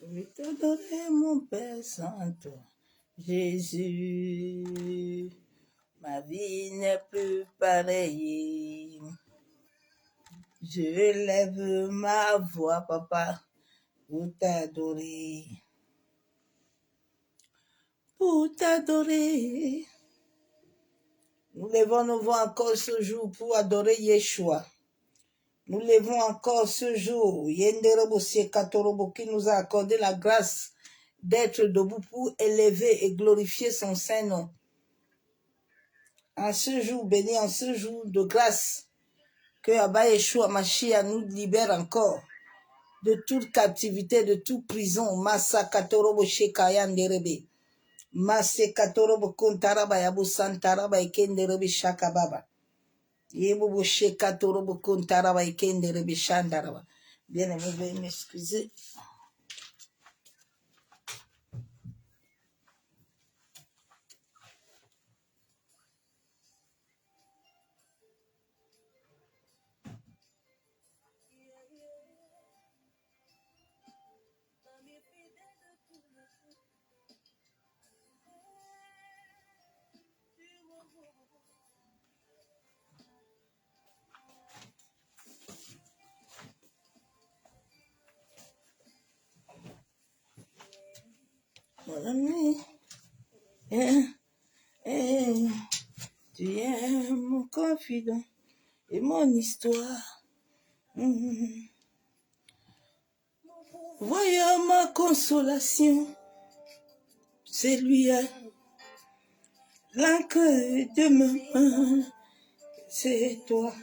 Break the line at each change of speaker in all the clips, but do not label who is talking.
Je t'adorer, mon Père Saint, Jésus. Ma vie n'est plus pareille. Je lève ma voix, papa, pour t'adorer. Pour t'adorer. Nous levons nos voix encore ce jour pour adorer Yeshua. Nous levons encore ce jour, Yenderobo Sekatorobo, qui nous a accordé la grâce d'être debout pour élever et glorifier son Saint-Nom. En ce jour béni, en ce jour de grâce, que Abba Yeshua Mashiach nous libère encore de toute captivité, de toute prison. Massa Katorobo Shekayanderebe. Masse Katorobo Kontaraba Yabu Santaraba Ekenderebe Shakababa. Yebobo Shekatorobo Kontaraba Ekenderebe Shandaraba. Bien aimé, veuillez m'excuser. Mon ami, tu es mon confident et mon histoire. Voyons ma consolation, c'est lui l'encre de ma main, c'est toi.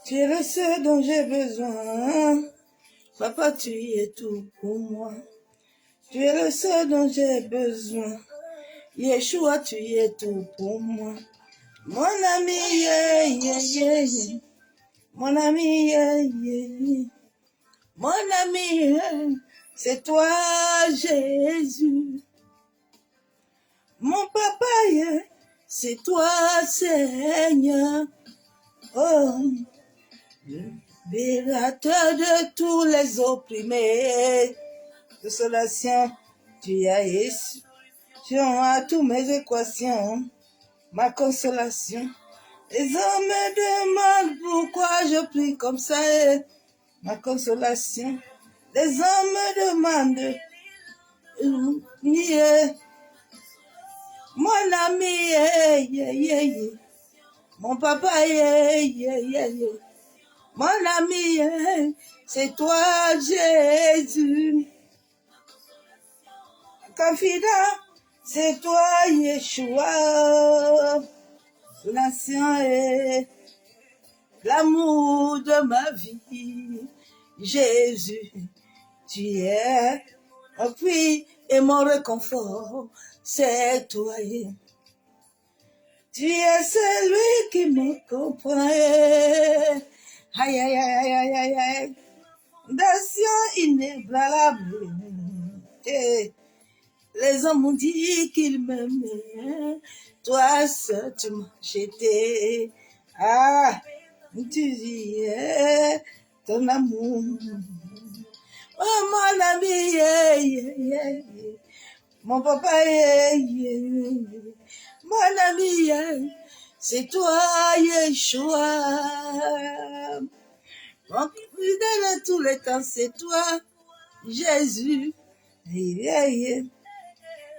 Tu es le seul dont j'ai besoin. Papa, tu es tout pour moi. Tu es le seul dont j'ai besoin. Yeshua, tu es tout pour moi. Mon ami, yeah, yeah, yeah, yeah. Mon ami, yeah, yeah, yeah. Mon ami, yeah. C'est toi, Jésus. Mon papa, yeah. C'est toi, Seigneur. Oh, libérateur de tous les opprimés. Consolation, tu as Jésus. Tu as toutes mes équations. Ma consolation. Les hommes me demandent pourquoi je prie comme ça. Ma consolation. Les hommes me demandent. Yeah. Mon ami, yeah, yeah, yeah, yeah. Mon papa, yeah, yeah, yeah, yeah. Mon ami, yeah. C'est toi, Jésus. Confident, c'est toi, Yeshua. Nation est l'amour de ma vie. Jésus, tu es mon puits et mon réconfort. C'est toi. Tu es celui qui me comprend. Aïe, aïe, aïe, aïe, aïe, aïe. Nation inébranlable. Les hommes m'ont dit qu'ils m'aimaient. Toi seul, tu m'as jeté. Ah, tu disais ton amour. Oh, mon ami, yeah, yeah, yeah, yeah. Mon papa, yeah, yeah, yeah. Mon ami, yeah. C'est toi, Yeshua. Mon fidèle à tous les temps, c'est toi, Jésus. Yeah, yeah.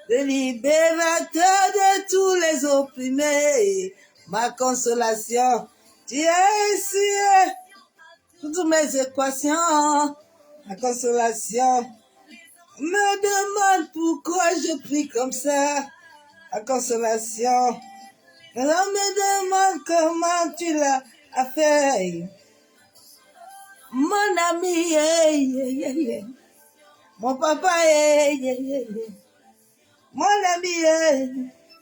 Le libérateur de tous les opprimés, ma consolation, tu es ici, toutes mes équations, ma consolation, me demande pourquoi je prie comme ça, ma consolation, on me demande comment tu l'as fait, mon ami, yeah, yeah, yeah, yeah. Mon papa, yeah, yeah, yeah, yeah. Mon ami,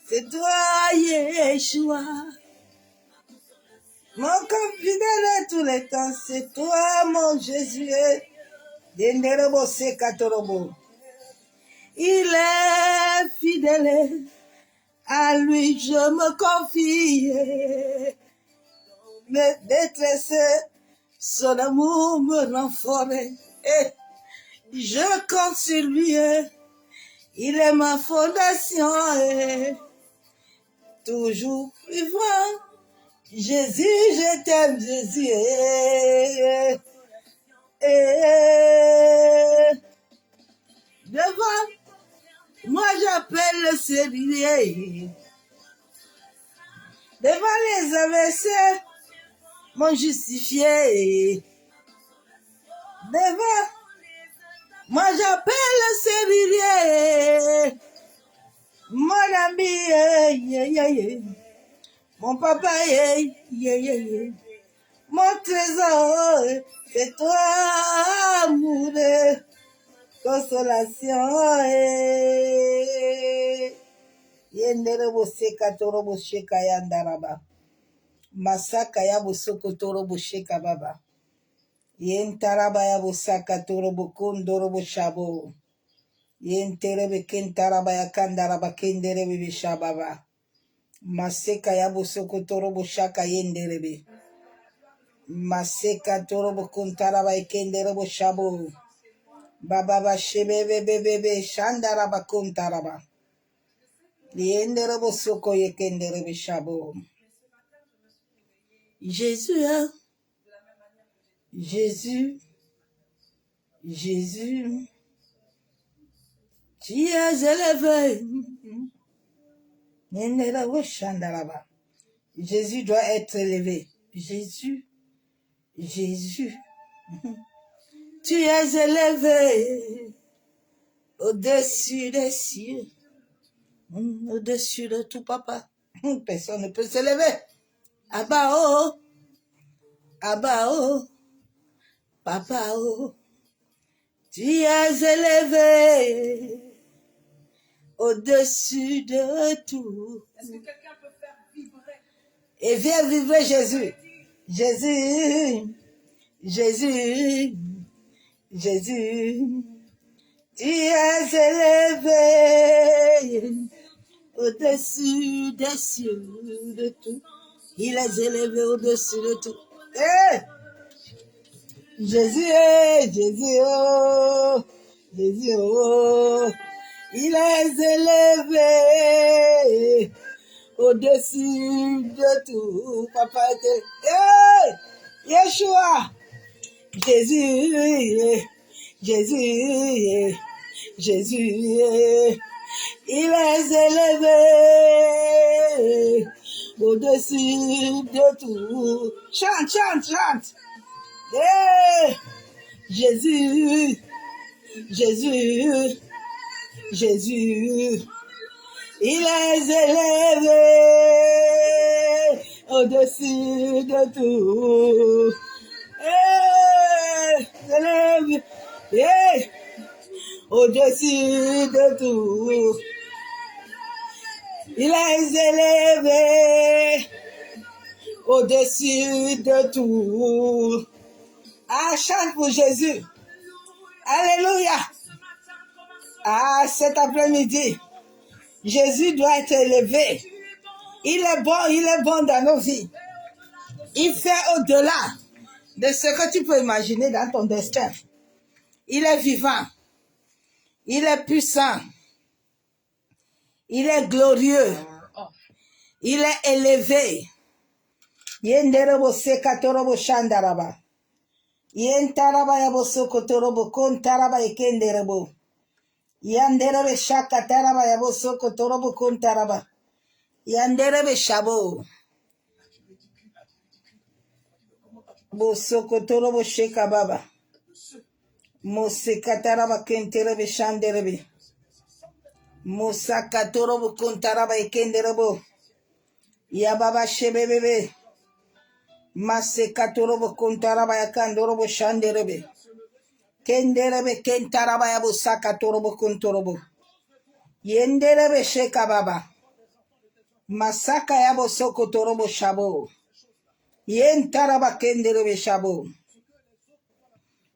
c'est toi, Yeshua. Mon comme fidèle à tous les temps, c'est toi, mon Jésus. Yenderobo Sekatorobo. Il est fidèle, à lui je me confie. Mes détresses, son amour me rend fort. Je compte sur lui, il est ma fondation, toujours vivant. Jésus, je t'aime, Jésus. Devant, moi j'appelle le Seigneur. Devant les adversaires, m'ont justifié. Devant, moi j'appelle le Seigneur. Mon ami, mon papa, mon trésor, c'est toi, amour, consolation. Yendere boseka toro bosheka yandaraba. Masaka ya bosoko toro bosheka baba. Yentaraba ya bosaka toro bokondoro boshabo. Yenterebe kentaraba ya kandaraba kendere bebe shababa. Maseka ya bosoko toro boshaka yenderebe. Maseka toro bokontaraba ekendere boshabo. Baba ba shebebe bebe shandaraba kontaraba. Yendere bosoko yekendere beshabo. Jésus, hein? Jésus, Jésus, tu es élevé. Jésus doit être élevé. Jésus, Jésus, tu es élevé au-dessus des cieux, au-dessus de tout, papa. Personne ne peut s'élever. Abba, oh, Abba, oh, papa, oh, tu es élevé au-dessus de tout. Est-ce que quelqu'un peut faire vibrer? Et viens vibrer Jésus. Jésus, Jésus, Jésus, tu es élevé au-dessus des cieux de tout. Il est élevé au-dessus de tout. Hey! Jésus, Jésus, oh, Jésus, oh, il est élevé au-dessus de tout. Papa était, hey, Yeshua, Jésus, Jésus, Jésus, il est élevé au-dessus de tout. Chante, chante, chante. Hey, Jésus, Jésus, Jésus, il est élevé au-dessus de tout. Hey, élevé, hey, au-dessus de tout. Il est élevé au-dessus de tout. Ah, chante pour Jésus. Alléluia. Ah, cet après-midi, Jésus doit être élevé. Il est bon dans nos vies. Il fait au-delà de ce que tu peux imaginer dans ton destin. Il est vivant. Il est puissant. Il est glorieux. Il est élevé. Yenderebo sekatorobo shandaraba. Yentaraba yabo sokotorobo kontaraba ekenderebo. Yanderebe shakataraba yabo sokotorobo kontaraba. Yanderebe shabo. Bo sokotorobo shekababa. Mosekataraba kenterebe shanderebe. Mosakatorobo kontaraba ekenderebo. Yababa shebebebe. Masekatorobo kontaraba yakandorobo shanderebe. Kenderebe kentaraba yabo sakatorobo kontorobo. Yenderebe shekababa. Masaka yabo sokotorobo shabo. Yentaraba kenderebe shabo.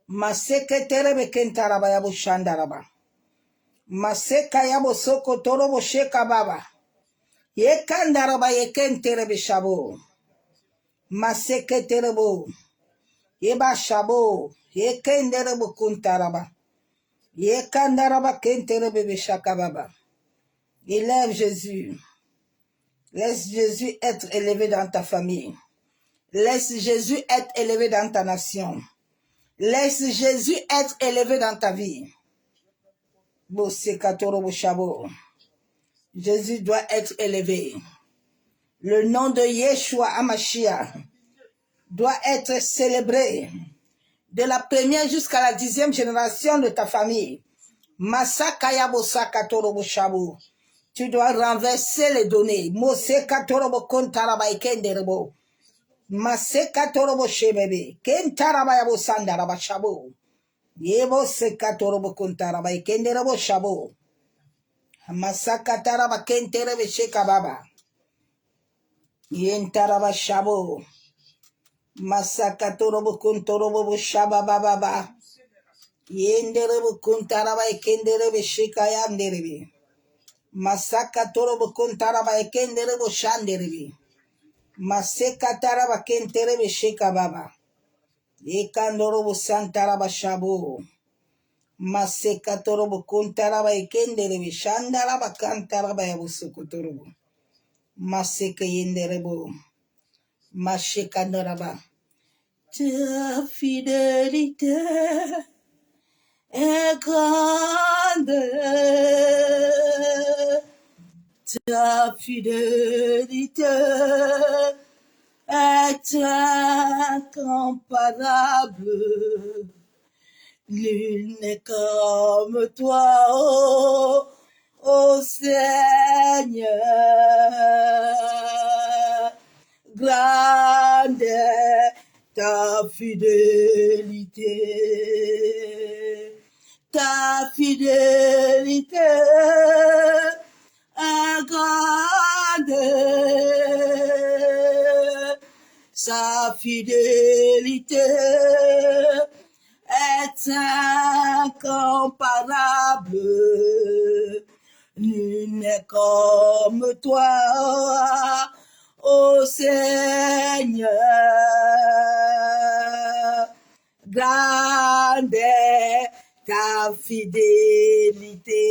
Maseketerebe kentaraba yabo shandaraba. Maseka yabo sokotorobo shekababa. Yekandaraba yekenterebe shabo. Maseketerebo. Yeba shabo. Yekenderebo kuntaraba. Yekandaraba kenterebe shakababa. Élève Jésus. Laisse Jésus être élevé dans ta famille. Laisse Jésus être élevé dans ta nation. Laisse Jésus être élevé dans ta vie. Jésus doit être élevé. Le nom de Yeshua Hamashiach doit être célébré de la première jusqu'à la 10e génération de ta famille. Tu dois renverser les données. Masekatorobo shebebe. Kentaraba sandaraba shabo. Yebo sekatorobo kontaraba kenderabo shabo. Masakataraba kenterebe shekababa. Yentaraba shabo. Masakatorobo kontorobo shabababa. Yenderebo kontaraba kenderebe shekayanderebe. Masakatorobo kontaraba kenderebo shanderebe. Masekatara kentere besheka baba. Ekandorobo santaraba shabo. Masekatorobo kontaraba ekendere beshandaraba kantaraba yabusukutorobo. Maseke yenderebo. Mashekandoraba. Ta fidélité est grande. Ta fidélité est incomparable. Nul n'est comme toi, oh, oh Seigneur. Grande est ta fidélité. Ta fidélité est grande. Sa fidélité est incomparable. Nul n'est comme toi, ô Seigneur. Grande est ta fidélité.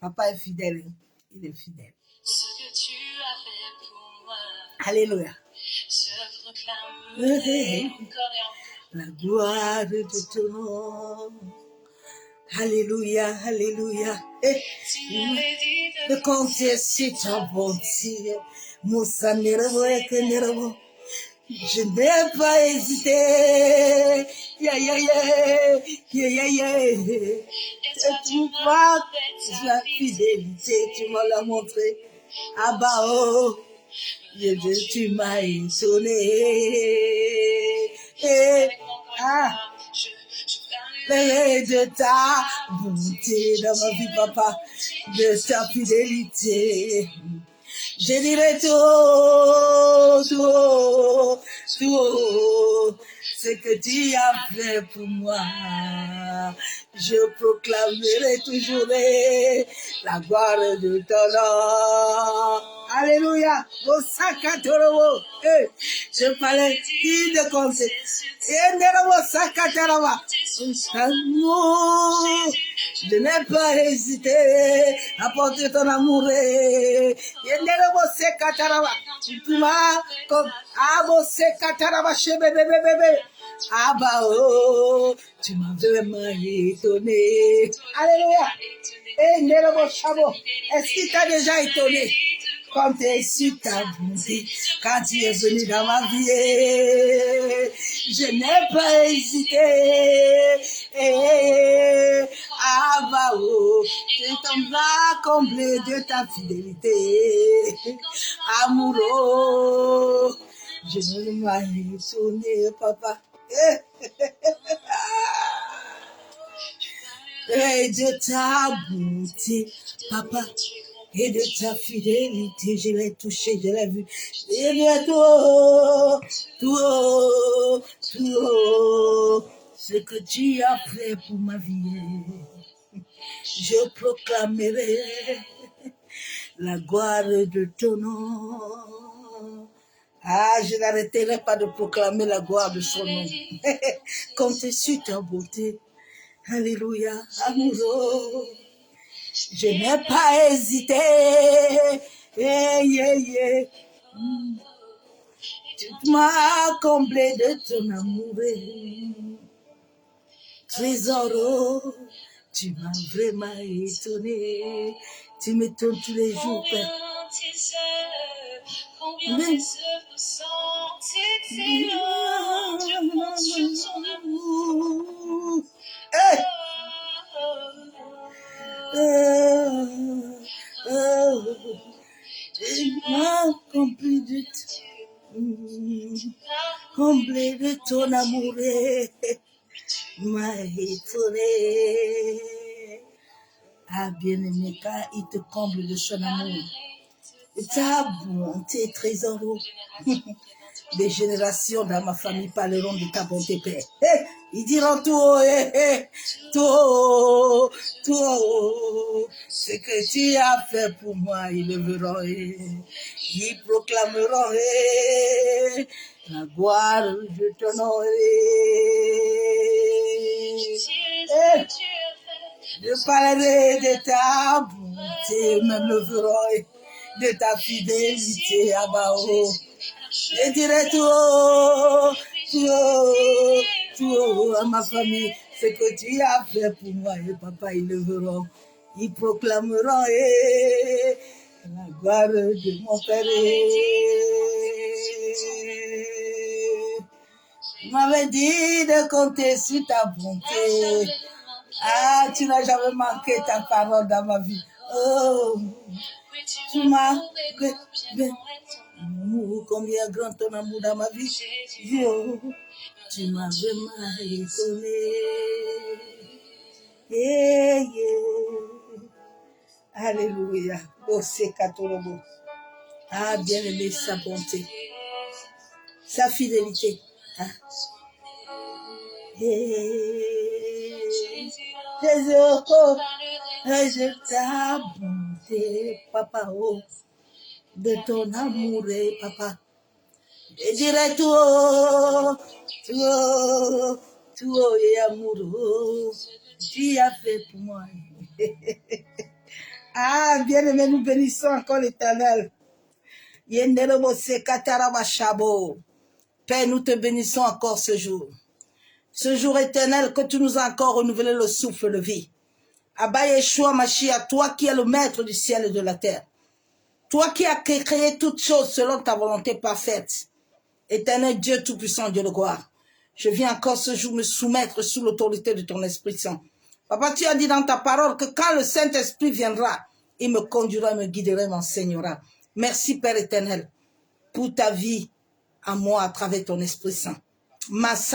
Papa est fidèle. Il est fidèle. Ce que tu as fait pour moi. Alléluia. Je proclamerai encore et encore la gloire de ton nom. Alléluia, alléluia. De compter sur ta bonté. Moussa Nerebo et Kenerebo. Je n'ai pas hésité. Yeah, yeah, yeah. Yeah, yeah, yeah. Tu vois la fidélité, tu m'as la montré. Ah bah oh. Tu m'as étonné. De ta bonté dans ma vie, papa, de ta fidélité. Je dirai tout, ce que tu as fait pour moi. Je proclamerai toujours la gloire de ton nom. Alléluia. Je parlais de conseil. Je n'ai pas hésité à porter ton amour. Tu m'as comme ah bah oh, tu m'as vraiment étonné. Alléluia. Est-ce qu'il t'a déjà étonné? Quand tu es sur ta bonté, quand tu es venu dans ma vie, je n'ai pas hésité. Ah bah oh, tu t'en comblé de ta fidélité. Amoureux, je ne m'ai étonné, papa. Et de ta bonté, papa, et de ta fidélité, je l'ai touché, je l'ai vu. Et bientôt, tout, ce que tu as fait pour ma vie, je proclamerai la gloire de ton nom. Ah, je n'arrêterai pas de proclamer la gloire de son nom. Comptez sur ta beauté. Alléluia, amoureux. Je n'ai pas hésité. Yeah, yeah, yeah. Tu m'as comblé de ton amour. Trésor, tu m'as vraiment étonné. Tu m'étonnes tous les jours, Père.
Combien tes œuvres sont excellentes, je compte sur ton amour.
Hey! Tu m'as comblé de ton amour. M'a étonné. Ah, bien-aimé, quand il te comble de son amour, ta bonté, trésor, des générations dans ma famille parleront de ta bonté, Père. Hey, ils diront tout haut, tout haut, tout haut. Ce que tu as fait pour moi, ils le verront, ils proclameront la gloire de ton nom. Je parlerai de ta bonté, même le verront, de ta fidélité, Abao. Je dirai tout haut, tout haut, tout haut à ma famille, ce que tu as fait pour moi, et papa, ils le verront. Ils proclameront la gloire de mon Père. Tu m'avais dit de compter sur ta bonté. Ah, tu n'as jamais manqué ta parole dans ma vie. Oh, tu m'as... Combien grand ton amour dans ma vie. Oh, tu m'as vraiment étonné. Yeah, yeah. Alléluia. Oh, c'est Katorobo. Ah, bien aimé sa bonté. Sa fidélité. Ah. Yeah. Jésus, oh, je ta bonté, papa, oh, de ton amour, papa. Je dirais tout haut, tout haut, tout haut et amoureux, tu as fait pour moi. Ah, bien-aimé, nous bénissons encore l'Éternel. Père, nous te bénissons encore ce jour. Ce jour éternel que tu nous as encore renouvelé le souffle de vie. Abba Yeshua Mashiach, toi qui es le maître du ciel et de la terre. Toi qui as créé toutes choses selon ta volonté parfaite. Éternel Dieu Tout-Puissant, Dieu de gloire. Je viens encore ce jour me soumettre sous l'autorité de ton Esprit Saint. Papa, tu as dit dans ta parole que quand le Saint-Esprit viendra, il me conduira, me guidera, m'enseignera. Merci Père éternel pour ta vie à moi à travers ton Esprit Saint. Merci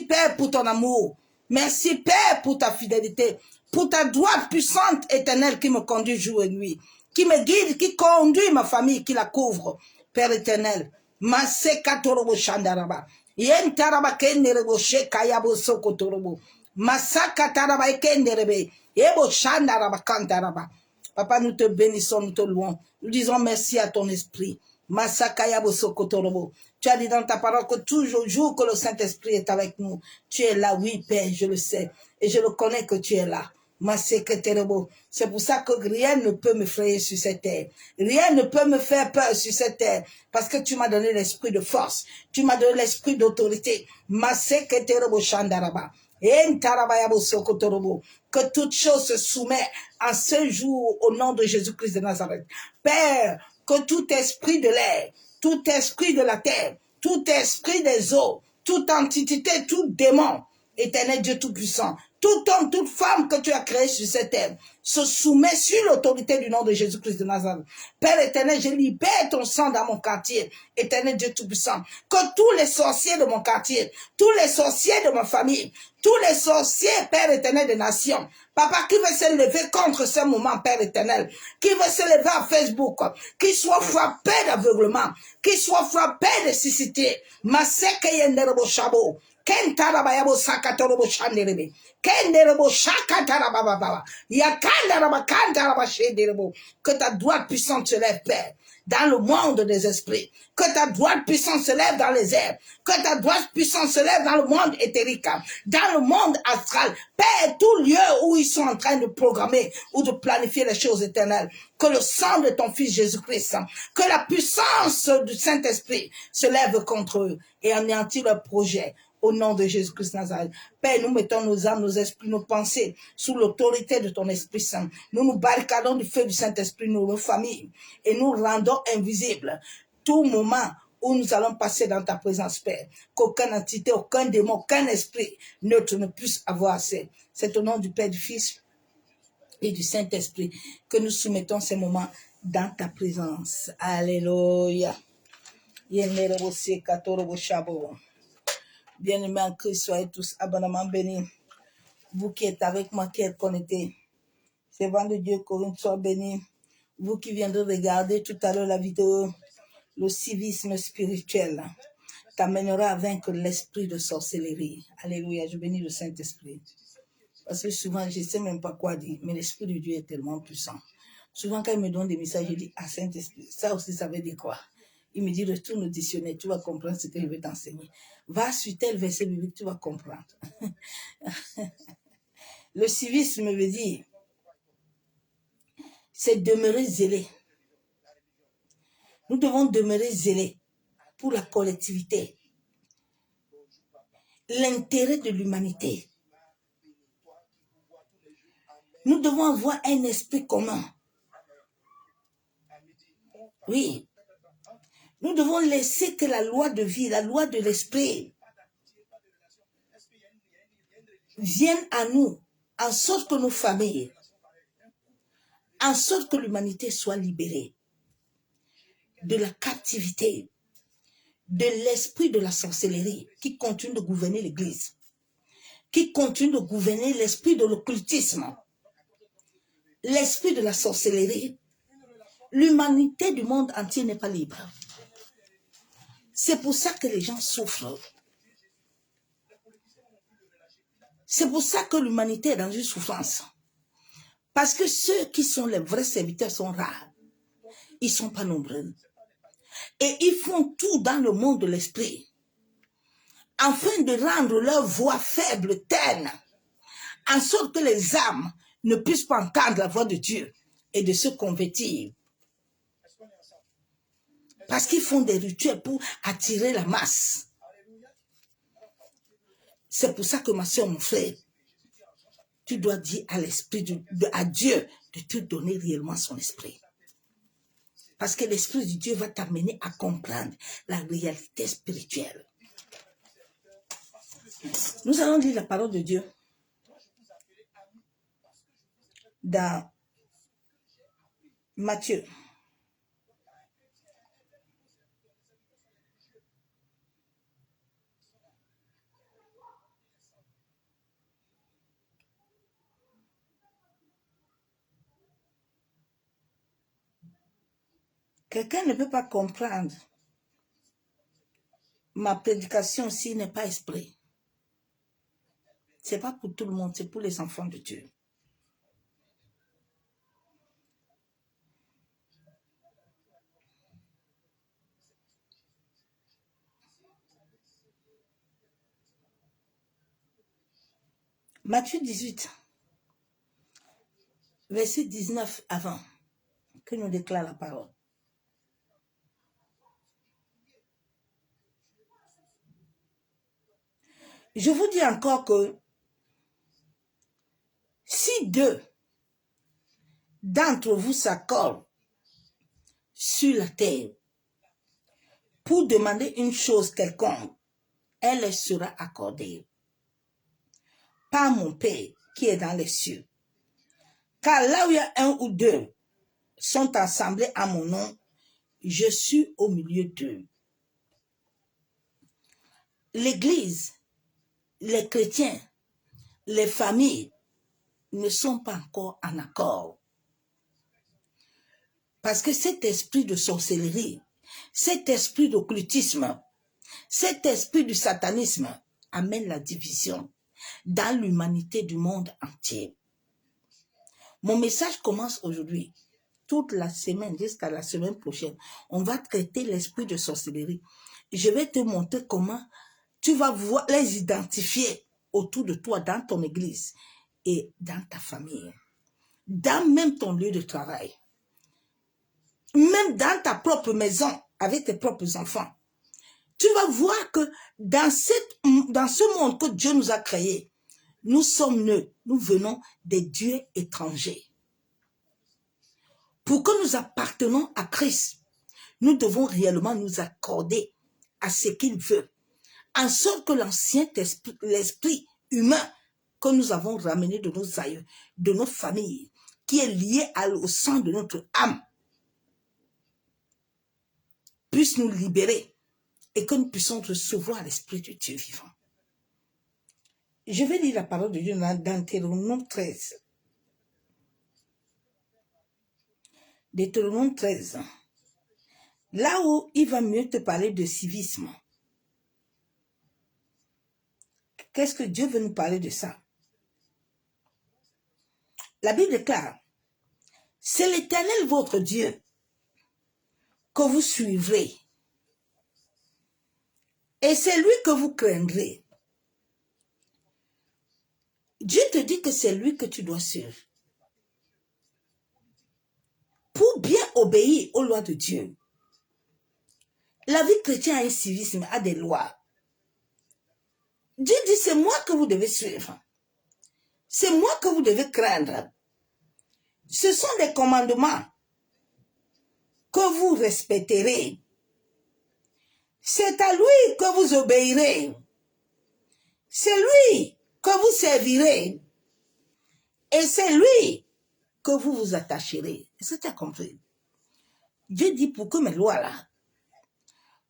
Père pour ton amour. Merci Père pour ta fidélité, pour ta droite puissante éternelle qui me conduit jour et nuit, qui me guide, qui conduit ma famille, qui la couvre. Père éternel, Masekatorobo Shandaraba, Yentaraba Kenderebo Shekayabo Sokotorobo, Masakataraba Ekenderebe, Ebo Shandaraba Kantaraba. Papa, nous te bénissons, nous te louons. Nous disons merci à ton esprit. Masakayabo Sokotorobo. Tu as dit dans ta parole que toujours jour que le Saint-Esprit est avec nous, tu es là, oui Père, je le sais. Et je le connais que tu es là. C'est pour ça que rien ne peut me frayer sur cette terre. Rien ne peut me faire peur sur cette terre. Parce que tu m'as donné l'esprit de force. Tu m'as donné l'esprit d'autorité. Que toute chose se soumet en ce jour au nom de Jésus-Christ de Nazareth. Père, que tout esprit de l'air, tout esprit de la terre, tout esprit des eaux, toute entité, tout démon, éternel Dieu Tout-Puissant, tout homme, toute femme que tu as créé sur cette terre, se soumet sur l'autorité du nom de Jésus-Christ de Nazareth. Père éternel, je libère ton sang dans mon quartier, éternel Dieu Tout-Puissant. Que tous les sorciers de mon quartier, tous les sorciers de ma famille, tous les sorciers, Père éternel des nations, papa, qui veut se lever contre ce moment, Père éternel, qui veut se lever à Facebook, qui soit frappé d'aveuglement, qui soit frappé de cécité, Kentarabayabo sakatorobo shanderebe. Kenderebo shakatarababa. Yakandaraba kandaraba shenderebo. Que ta droite puissante se lève, Père, dans le monde des esprits. Que ta droite puissante se lève dans les airs. Que ta droite puissante se lève dans le monde éthérique, dans le monde astral. Père, tout lieu où ils sont en train de programmer ou de planifier les choses éternelles. Que le sang de ton Fils Jésus-Christ, que la puissance du Saint-Esprit se lève contre eux et anéantit leur projet. Au nom de Jésus-Christ Nazareth. Père, nous mettons nos âmes, nos esprits, nos pensées sous l'autorité de ton Esprit Saint. Nous nous barricadons du feu du Saint-Esprit, nos familles, et nous rendons invisibles tout moment où nous allons passer dans ta présence, Père. Qu'aucune entité, aucun démon, aucun esprit neutre ne puisse avoir accès. C'est au nom du Père, du Fils et du Saint-Esprit que nous soumettons ces moments dans ta présence. Alléluia. Bien-aimés en Christ, soyez tous abondamment bénis. Vous qui êtes avec moi, qui êtes connectés, servants de Dieu, Corinne, sois bénis. Vous qui viendrez regarder tout à l'heure la vidéo, le civisme spirituel t'amènera à vaincre l'esprit de sorcellerie. Alléluia, je bénis le Saint-Esprit. Parce que souvent, je ne sais même pas quoi dire, mais l'Esprit de Dieu est tellement puissant. Souvent, quand il me donne des messages, je dis, ah, Saint-Esprit, ça aussi, ça veut dire quoi? Il me dit, retourne au dictionnaire, tu vas comprendre ce que je vais t'enseigner. Va sur tel verset biblique, tu vas comprendre. Le civisme veut dire, c'est demeurer zélé. Nous devons demeurer zélés pour la collectivité, l'intérêt de l'humanité. Nous devons avoir un esprit commun. Oui. Nous devons laisser que la loi de vie, la loi de l'esprit vienne à nous, en sorte que nos familles, en sorte que l'humanité soit libérée de la captivité, de l'esprit de la sorcellerie qui continue de gouverner l'Église, qui continue de gouverner l'esprit de l'occultisme, l'esprit de la sorcellerie. L'humanité du monde entier n'est pas libre. C'est pour ça que les gens souffrent. C'est pour ça que l'humanité est dans une souffrance. Parce que ceux qui sont les vrais serviteurs sont rares. Ils ne sont pas nombreux. Et ils font tout dans le monde de l'esprit, afin de rendre leur voix faible, terne, en sorte que les âmes ne puissent pas entendre la voix de Dieu et de se convertir. Parce qu'ils font des rituels pour attirer la masse. C'est pour ça que ma soeur, mon frère, tu dois dire à l'esprit, à Dieu de te donner réellement son esprit. Parce que l'esprit de Dieu va t'amener à comprendre la réalité spirituelle. Nous allons lire la parole de Dieu dans Matthieu. Quelqu'un ne peut pas comprendre ma prédication s'il n'est pas esprit. Ce n'est pas pour tout le monde, c'est pour les enfants de Dieu. Matthieu 18, verset 19 avant, que nous déclare la parole. Je vous dis encore que si deux d'entre vous s'accordent sur la terre pour demander une chose quelconque, elle leur sera accordée par mon Père qui est dans les cieux. Car là où il y a un ou deux sont assemblés à mon nom, je suis au milieu d'eux. L'Église, les chrétiens, les familles ne sont pas encore en accord. Parce que cet esprit de sorcellerie, cet esprit d'occultisme, cet esprit du satanisme amène la division dans l'humanité du monde entier. Mon message commence aujourd'hui. Toute la semaine, jusqu'à la semaine prochaine, on va traiter l'esprit de sorcellerie. Je vais te montrer comment tu vas voir les identifier autour de toi, dans ton église et dans ta famille, dans même ton lieu de travail, même dans ta propre maison, avec tes propres enfants. Tu vas voir que dans ce monde que Dieu nous a créé, nous sommes nous venons des dieux étrangers. Pour que nous appartenons à Christ, nous devons réellement nous accorder à ce qu'il veut, en sorte que l'esprit humain que nous avons ramené de nos aïeux, de nos familles, qui est lié au sang de notre âme, puisse nous libérer et que nous puissions recevoir l'esprit de Dieu vivant. Je vais lire la parole de Dieu dans Deutéronome 13. Deutéronome 13. Là où il va mieux te parler de civisme. Qu'est-ce que Dieu veut nous parler de ça? La Bible déclare, c'est l'Éternel votre Dieu que vous suivrez. Et c'est lui que vous craindrez. Dieu te dit que c'est lui que tu dois suivre. Pour bien obéir aux lois de Dieu. La vie chrétienne a un civisme, a des lois. Dieu dit, c'est moi que vous devez suivre. C'est moi que vous devez craindre. Ce sont des commandements que vous respecterez. C'est à lui que vous obéirez. C'est lui que vous servirez. Et c'est lui que vous vous attacherez. Est-ce que tu as compris? Dieu dit, pour que mes lois là,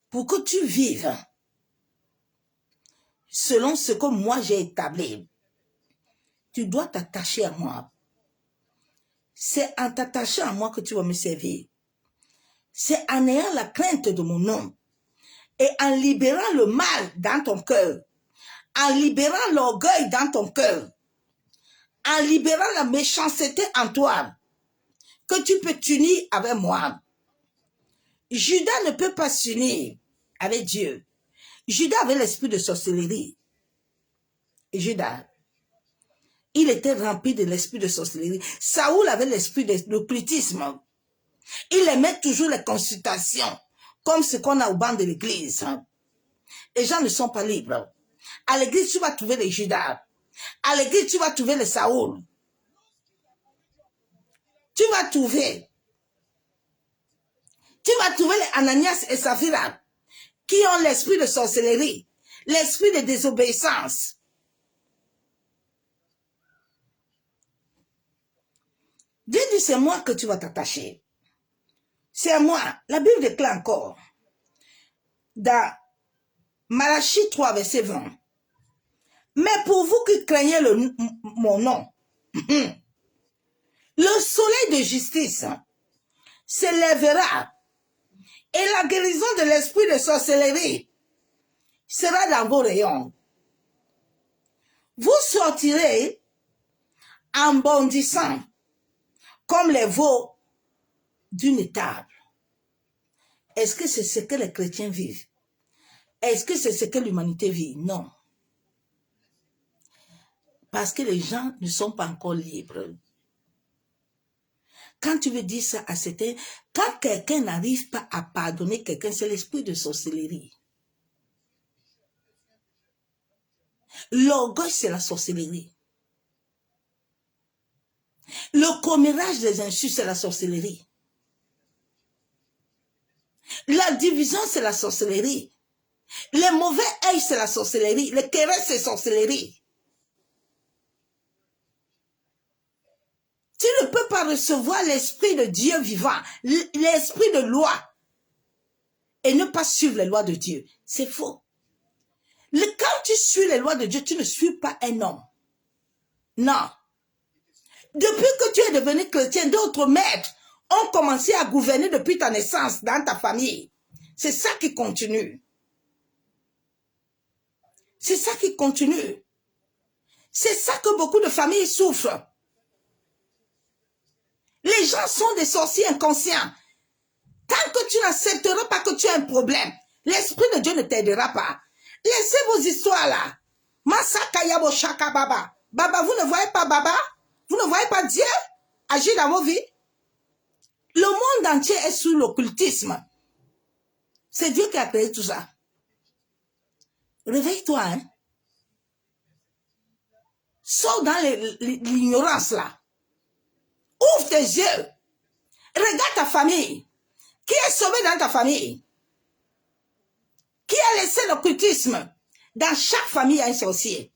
pour que tu vives selon ce que moi j'ai établi, tu dois t'attacher à moi. C'est en t'attachant à moi que tu vas me servir. C'est en ayant la crainte de mon nom et en libérant le mal dans ton cœur, en libérant l'orgueil dans ton cœur, en libérant la méchanceté en toi, que tu peux t'unir avec moi. Judas ne peut pas s'unir avec Dieu. Judas avait l'esprit de sorcellerie. Judas, il était rempli de l'esprit de sorcellerie. Saoul avait l'esprit d'occultisme. Il aimait toujours les consultations, comme ce qu'on a au banc de l'église. Les gens ne sont pas libres. À l'église, tu vas trouver les Judas. À l'église, tu vas trouver les Saoul. Tu vas trouver les Ananias et Saphira qui ont l'esprit de sorcellerie, l'esprit de désobéissance. Dieu dit, c'est moi que tu vas t'attacher. C'est à moi. La Bible déclare encore, dans Malachie 3, verset 20, mais pour vous qui craignez mon nom, le soleil de justice s'élèvera et la guérison de l'esprit de sorcellerie sera dans vos rayons. Vous sortirez en bondissant comme les veaux d'une étable. Est-ce que c'est ce que les chrétiens vivent? Est-ce que c'est ce que l'humanité vit? Non. Parce que les gens ne sont pas encore libres. Quand tu veux dire ça à certains, quand quelqu'un n'arrive pas à pardonner quelqu'un, c'est l'esprit de sorcellerie. L'orgueil, c'est la sorcellerie. Le commérage des insultes, c'est la sorcellerie. La division, c'est la sorcellerie. Les mauvais œils, c'est la sorcellerie. Les querelles, c'est la sorcellerie. Tu ne peux pas recevoir l'esprit de Dieu vivant, l'esprit de loi, et ne pas suivre les lois de Dieu. C'est faux. Quand tu suis les lois de Dieu, tu ne suis pas un homme. Non. Depuis que tu es devenu chrétien, d'autres maîtres ont commencé à gouverner depuis ta naissance dans ta famille. C'est ça qui continue. C'est ça qui continue. C'est ça que beaucoup de familles souffrent. Les gens sont des sorciers inconscients. Tant que tu n'accepteras pas que tu as un problème, l'Esprit de Dieu ne t'aidera pas. Laissez vos histoires là. Masaka yabo shaka baba. Baba, vous ne voyez pas Baba? Vous ne voyez pas Dieu agir dans vos vies? Le monde entier est sous l'occultisme. C'est Dieu qui a créé tout ça. Réveille-toi, hein. Sors dans l'ignorance là. Ouvre tes yeux. Regarde ta famille. Qui est sauvé dans ta famille? Qui a laissé l'occultisme? Dans chaque famille, il y a un sorcier.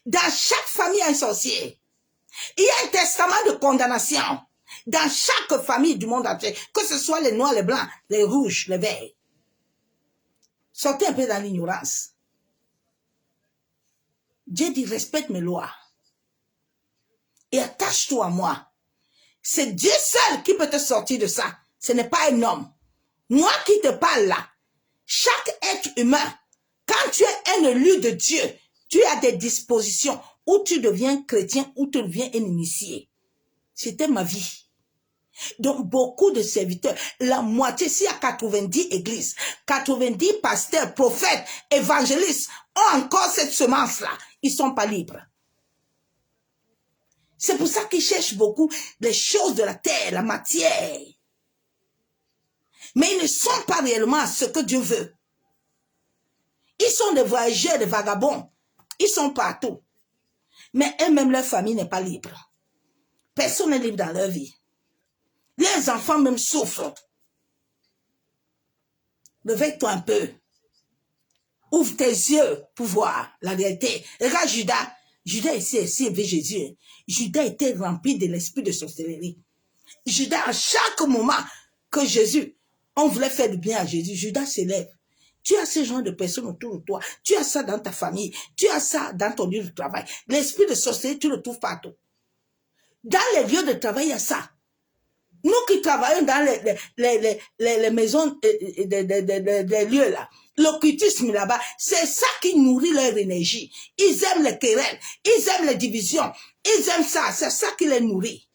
Dans chaque famille, il y a un sorcier. Il y a un testament de condamnation. Dans chaque famille du monde entier. Que ce soit les noirs, les blancs, les rouges, les verts. Sortez un peu dans l'ignorance. Dieu dit, respecte mes lois. Et attache-toi à moi. C'est Dieu seul qui peut te sortir de ça. Ce n'est pas un homme. Moi qui te parle là, chaque être humain, quand tu es un élu de Dieu, tu as des dispositions où tu deviens chrétien, où tu deviens un initié. C'était ma vie. Donc, beaucoup de serviteurs, la moitié, s'il y a 90 églises, 90 pasteurs, prophètes, évangélistes, ont encore cette semence-là. Ils ne sont pas libres. C'est pour ça qu'ils cherchent beaucoup les choses de la terre, la matière. Mais ils ne sont pas réellement ce que Dieu veut. Ils sont des voyageurs, des vagabonds. Ils sont partout. Mais eux-mêmes, leur famille n'est pas libre. Personne n'est libre dans leur vie. Les enfants même souffrent. Réveille-toi un peu. Ouvre tes yeux pour voir la réalité. Regarde Judas. Judas ici élevé Jésus. Judas était rempli de l'esprit de sorcellerie. Judas, à chaque moment que Jésus, on voulait faire du bien à Jésus, Judas s'élève. Tu as ce genre de personnes autour de toi. Tu as ça dans ta famille. Tu as ça dans ton lieu de travail. L'esprit de sorcellerie, tu le trouves partout. Dans les lieux de travail, il y a ça. Nous qui travaillons dans les maisons des lieux là, l'occultisme là-bas, c'est ça qui nourrit leur énergie. Ils aiment les querelles, ils aiment les divisions, ils aiment ça, c'est ça qui les nourrit.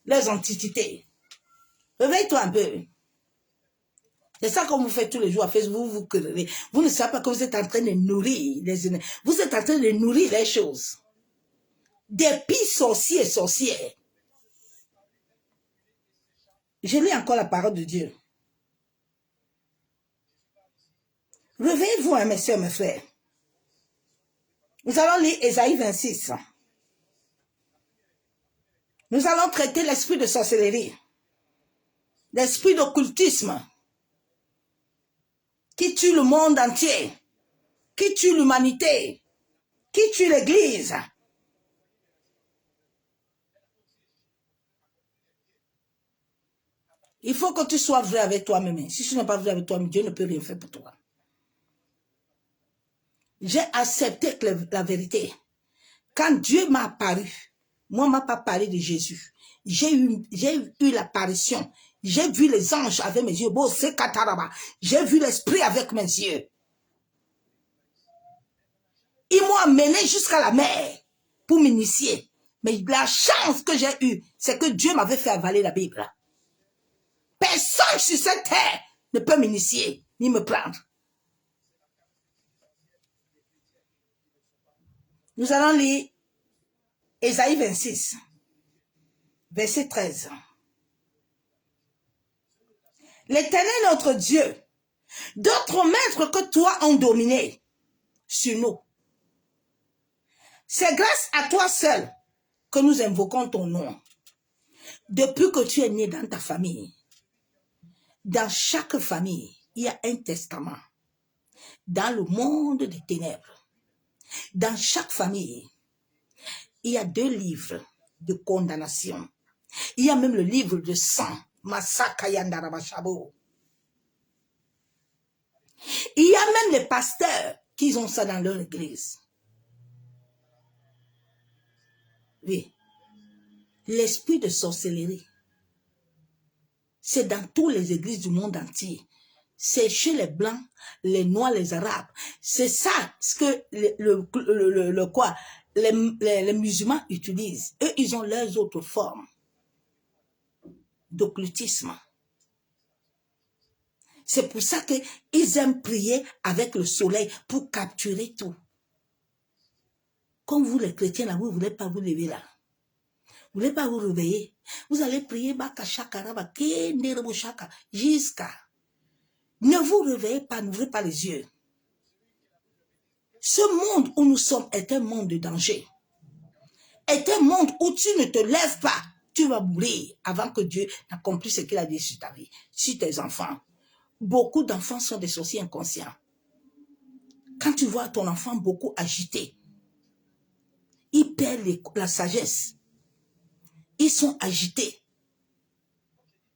Les antiquités. Réveille-toi un peu. C'est ça que vous faites tous les jours à Facebook, vous vous querellez. Vous ne savez pas que vous êtes en train de nourrir les énergies. Vous êtes en train de nourrir les choses. Des pires sorciers et sorcières. Je lis encore la parole de Dieu. Réveillez-vous, hein, mes soeurs, mes frères. Nous allons lire Ésaïe 26. Nous allons traiter l'esprit de sorcellerie, l'esprit d'occultisme, qui tue le monde entier, qui tue l'humanité, qui tue l'Église. Il faut que tu sois vrai avec toi-même. Si tu n'es pas vrai avec toi-même, Dieu ne peut rien faire pour toi. J'ai accepté la vérité. Quand Dieu m'a apparu, moi, on ne m'a pas parlé de Jésus. J'ai eu l'apparition. J'ai vu les anges avec mes yeux. J'ai vu l'esprit avec mes yeux. Ils m'ont amené jusqu'à la mer pour m'initier. Mais la chance que j'ai eue, c'est que Dieu m'avait fait avaler la Bible. Personne sur cette terre ne peut m'initier, ni me prendre. Nous allons lire Ésaïe 26, verset 13. L'Éternel notre Dieu, d'autres maîtres que toi ont dominé sur nous. C'est grâce à toi seul que nous invoquons ton nom. Depuis que tu es né dans ta famille, dans chaque famille, il y a un testament. Dans le monde des ténèbres, dans chaque famille, il y a 2 livres de condamnation. Il y a même le livre de sang. Il y a même les pasteurs qui ont ça dans leur église. Oui. L'esprit de sorcellerie, c'est dans toutes les églises du monde entier. c'est chez les Blancs, les Noirs, les Arabes. C'est ça ce que les musulmans utilisent. Eux, ils ont leurs autres formes d'occultisme. C'est pour ça qu'ils aiment prier avec le soleil pour capturer tout. Comme vous, les chrétiens, là, vous ne voulez pas vous lever là. Vous ne voulez pas vous réveiller. Vous allez prier jusqu'à. Ne vous réveillez pas, n'ouvrez pas les yeux. Ce monde où nous sommes est un monde de danger. Est un monde où tu ne te lèves pas. Tu vas mourir avant que Dieu n'accomplisse ce qu'il a dit sur ta vie, sur tes enfants. Beaucoup d'enfants sont des sorciers inconscients. Quand tu vois ton enfant beaucoup agité, il perd la sagesse. Ils sont agités.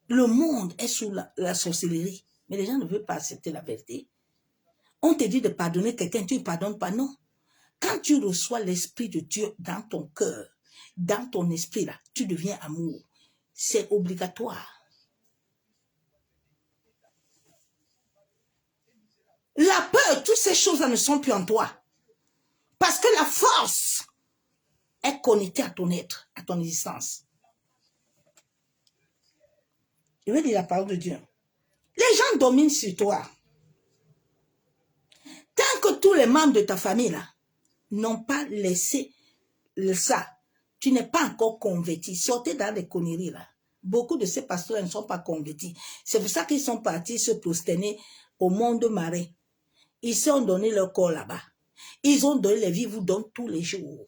Le monde est sous la sorcellerie. Mais les gens ne veulent pas accepter la vérité. On te dit de pardonner quelqu'un, tu ne pardonnes pas, non. Quand tu reçois l'Esprit de Dieu dans ton cœur, dans ton esprit, là, tu deviens amour. C'est obligatoire. La peur, toutes ces choses-là ne sont plus en toi. Parce que la force est connectée à ton être, à ton existence. Je vais dire la parole de Dieu. Les gens dominent sur toi. Tant que tous les membres de ta famille là n'ont pas laissé ça, tu n'es pas encore converti. Sortez dans les conneries là. Beaucoup de ces pasteurs ne sont pas convertis. C'est pour ça qu'ils sont partis se prosterner au monde marin. Ils se sont donné leur corps là-bas. Ils ont donné les vies, vous donnent tous les jours.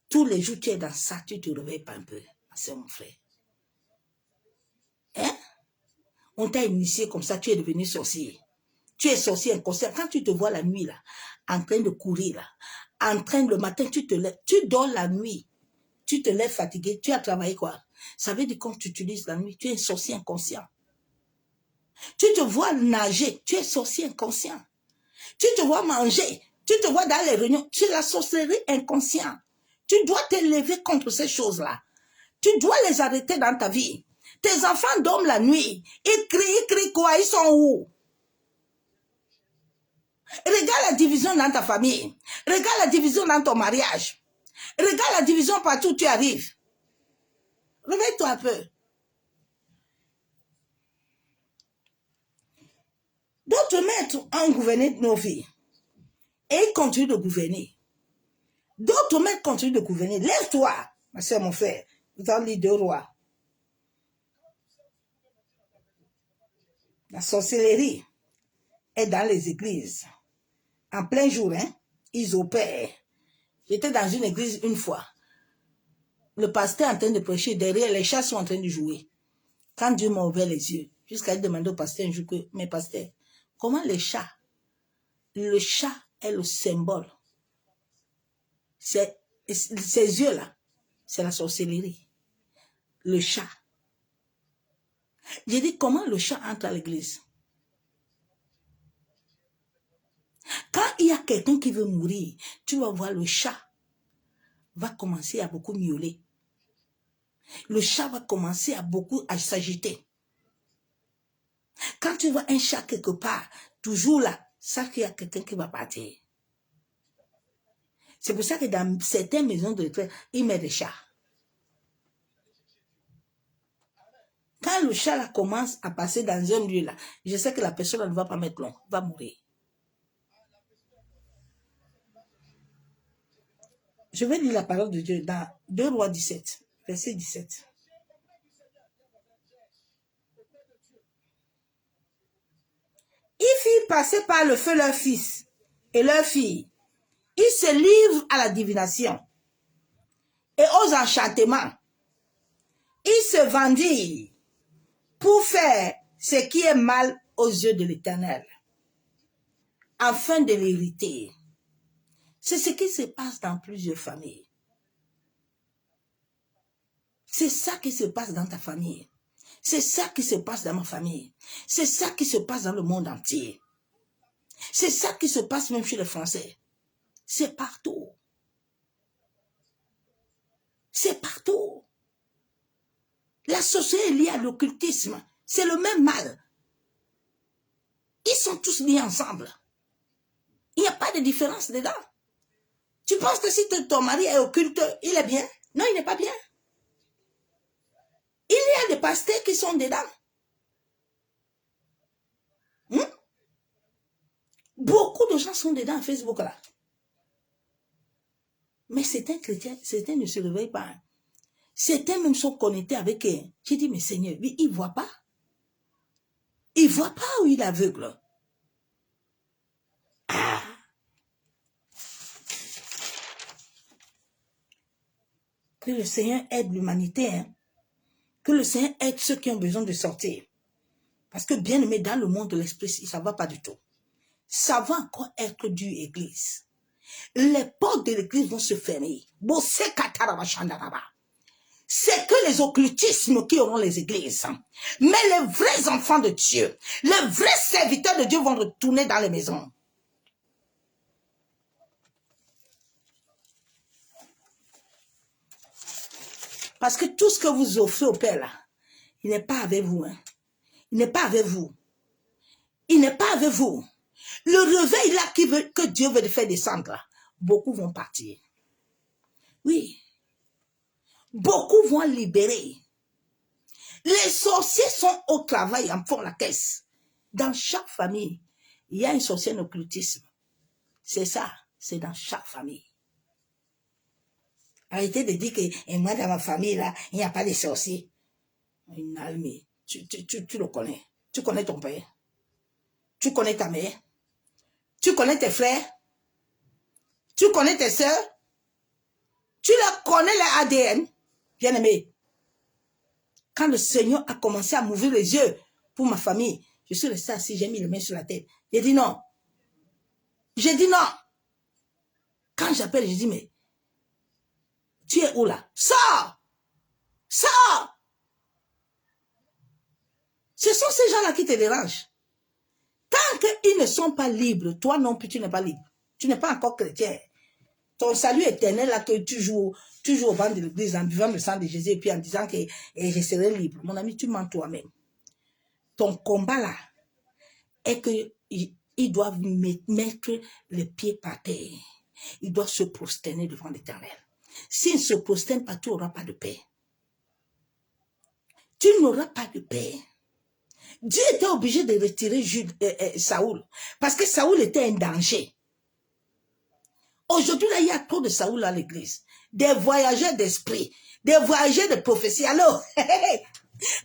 Tous les jours, tu es dans ça, tu te réveilles pas un peu. C'est mon frère. Hein? On t'a initié comme ça, tu es devenu sorcier. Tu es sorcier inconscient. Quand tu te vois la nuit, là, en train de courir, là, en train le matin, tu te lèves, tu dors la nuit, tu te lèves fatigué, tu as travaillé quoi? Ça veut dire quand tu utilises la nuit, tu es un sorcier inconscient. Tu te vois nager, tu es sorcier inconscient. Tu te vois manger, tu te vois dans les réunions, tu es la sorcellerie inconsciente. Tu dois te lever contre ces choses-là. Tu dois les arrêter dans ta vie. Tes enfants dorment la nuit. Ils crient quoi? Ils sont où? Regarde la division dans ta famille. Regarde la division dans ton mariage. Regarde la division partout où tu arrives. Réveille-toi un peu. D'autres maîtres ont gouverné nos vies. Et ils continuent de gouverner. D'autres maîtres continuent de gouverner. Lève-toi, ma soeur, mon frère. Vous en lisez 2 rois. La sorcellerie est dans les églises. En plein jour, hein, ils opèrent. J'étais dans une église une fois. Le pasteur est en train de prêcher. Derrière, les chats sont en train de jouer. Quand Dieu m'a ouvert les yeux, jusqu'à demander au pasteur un jour que, mais pasteur, comment le chat est le symbole. Ces yeux-là, c'est la sorcellerie. Le chat. J'ai dit, comment le chat entre à l'église? Quand il y a quelqu'un qui veut mourir, tu vas voir le chat va commencer à beaucoup miauler. Le chat va commencer à s'agiter. Quand tu vois un chat quelque part, toujours là, sache qu'il y a quelqu'un qui va partir. C'est pour ça que dans certaines maisons de retraite, ils mettent des chats. Quand le chat là commence à passer dans un lieu là, je sais que la personne ne va pas mettre long, va mourir. Je vais lire la parole de Dieu dans 2 Rois 17, verset 17. Ils firent passer par le feu leurs fils et leurs filles. Ils se livrent à la divination et aux enchantements. Ils se vendirent pour faire ce qui est mal aux yeux de l'Éternel, afin de l'hériter. C'est ce qui se passe dans plusieurs familles. C'est ça qui se passe dans ta famille. C'est ça qui se passe dans ma famille. C'est ça qui se passe dans le monde entier. C'est ça qui se passe même chez les Français. C'est partout. C'est partout. La sorcellerie est liée à l'occultisme. C'est le même mal. Ils sont tous mis ensemble. Il n'y a pas de différence dedans. Tu penses que si ton mari est occulte, il est bien? Non, il n'est pas bien. Il y a des pasteurs qui sont dedans. Beaucoup de gens sont dedans à Facebook là. Mais certains chrétiens, certains ne se réveillent pas. Certains même sont connectés avec eux. J'ai dit, mais Seigneur, lui, il ne voit pas. Il ne voit pas ou il est aveugle. Ah. Que le Seigneur aide l'humanité. Hein. Que le Seigneur aide ceux qui ont besoin de sortir. Parce que bien aimé, dans le monde de l'esprit, ça ne va pas du tout. Ça va encore être du église. Les portes de l'église vont se fermer. C'est que les occultismes qui auront les églises. Mais les vrais enfants de Dieu, les vrais serviteurs de Dieu vont retourner dans les maisons. Parce que tout ce que vous offrez au Père là, il n'est pas avec vous. Hein. Il n'est pas avec vous. Il n'est pas avec vous. Le réveil là que Dieu veut faire descendre là, beaucoup vont partir. Oui. Beaucoup vont libérer. Les sorciers sont au travail, en font la caisse. Dans chaque famille, il y a un sorcier en occultisme. C'est ça, c'est dans chaque famille. Arrêtez de dire que moi, dans ma famille, là, il n'y a pas de sorciers. Une armée, tu le connais. Tu connais ton père. Tu connais ta mère. Tu connais tes frères. Tu connais tes soeurs. Tu les connais, les ADN. Bien aimé. Quand le Seigneur a commencé à m'ouvrir les yeux pour ma famille, je suis resté assis, j'ai mis les mains sur la tête. J'ai dit non. J'ai dit non. Quand j'appelle, je dis, mais tu es où là? Sors! Sors! Ce sont ces gens-là qui te dérangent. Tant qu'ils ne sont pas libres, toi non plus, tu n'es pas libre. Tu n'es pas encore chrétien. Ton salut éternel, là, que tu joues au banc de l'église en buvant le sang de Jésus et puis en disant que je serai libre. Mon ami, tu mens toi-même. Ton combat, là, est qu'ils doivent mettre les pieds par terre. Ils doivent se prosterner devant l'Éternel. S'ils ne se prosternent pas, tu n'auras pas de paix. Tu n'auras pas de paix. Dieu était obligé de retirer Saoul. Parce que Saoul était un danger. Aujourd'hui, là, il y a trop de Saoul à l'église. Des voyageurs d'esprit. Des voyageurs de prophétie. Alors,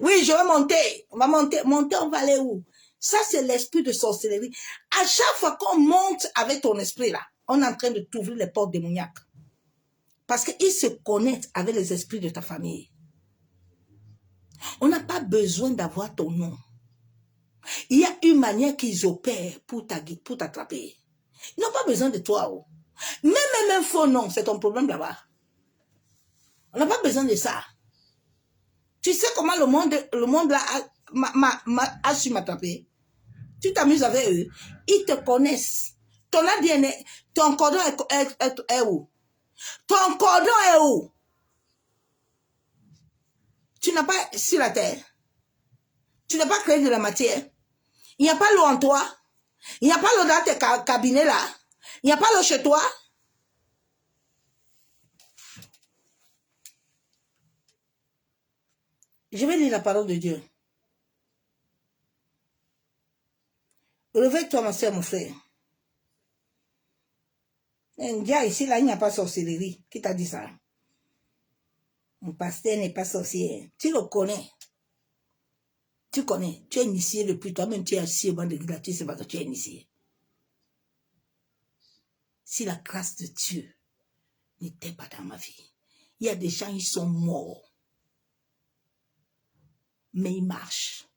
oui, je vais monter. On va monter, on va aller où? Ça, c'est l'esprit de sorcellerie. À chaque fois qu'on monte avec ton esprit, là, on est en train de t'ouvrir les portes démoniaques. Parce qu'ils se connectent avec les esprits de ta famille. On n'a pas besoin d'avoir ton nom. Il y a une manière qu'ils opèrent pour t'attraper. Ils n'ont pas besoin de toi. Oh. Même un faux nom, c'est ton problème là-bas. On n'a pas besoin de ça. Tu sais comment le monde là a su m'attraper? Tu t'amuses avec eux. Ils te connaissent. Ton ADN, ton cordon est où? Ton cordon est où? Tu n'as pas sur la terre. Tu n'as pas créé de la matière. Il n'y a pas l'eau en toi. Il n'y a pas l'eau dans tes cabinets là. Il n'y a pas l'eau chez toi. Je vais lire la parole de Dieu. Réveille-toi, ma soeur, mon frère. Déjà, ici, là, il n'y a pas de sorcellerie. Qui t'a dit ça? Mon pasteur n'est pas sorcier. Tu le connais. Tu connais. Tu es initié depuis toi-même. Tu es assis au banc de l'église. Tu sais pas que tu es initié. Si la grâce de Dieu n'était pas dans ma vie, il y a des gens, ils sont morts. Mais ils marchent.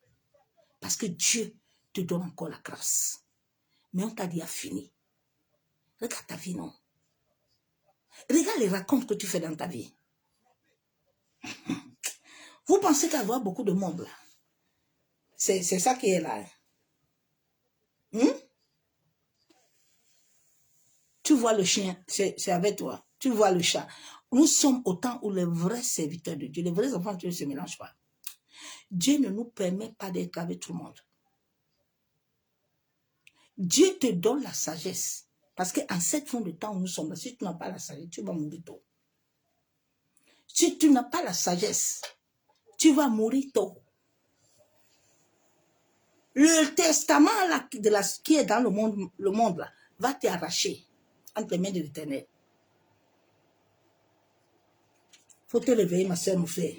Parce que Dieu te donne encore la grâce. Mais on t'a dit à fini. Regarde ta vie, non? Regarde les racontes que tu fais dans ta vie. Vous pensez qu'avoir beaucoup de monde là, c'est ça qui est là. Tu vois le chien, c'est avec toi. Tu vois le chat. Nous sommes au temps où les vrais serviteurs de Dieu, les vrais enfants de Dieu ne se mélangent pas. Dieu ne nous permet pas d'être avec tout le monde. Dieu te donne la sagesse. Parce qu'en cette fin de temps où nous sommes là, si tu n'as pas la sagesse, tu vas mourir tôt. Si tu n'as pas la sagesse, tu vas mourir tôt. Le testament là, qui est dans le monde là, va t'arracher entre les mains de l'Éternel. Il faut te réveiller, ma soeur, mon frère.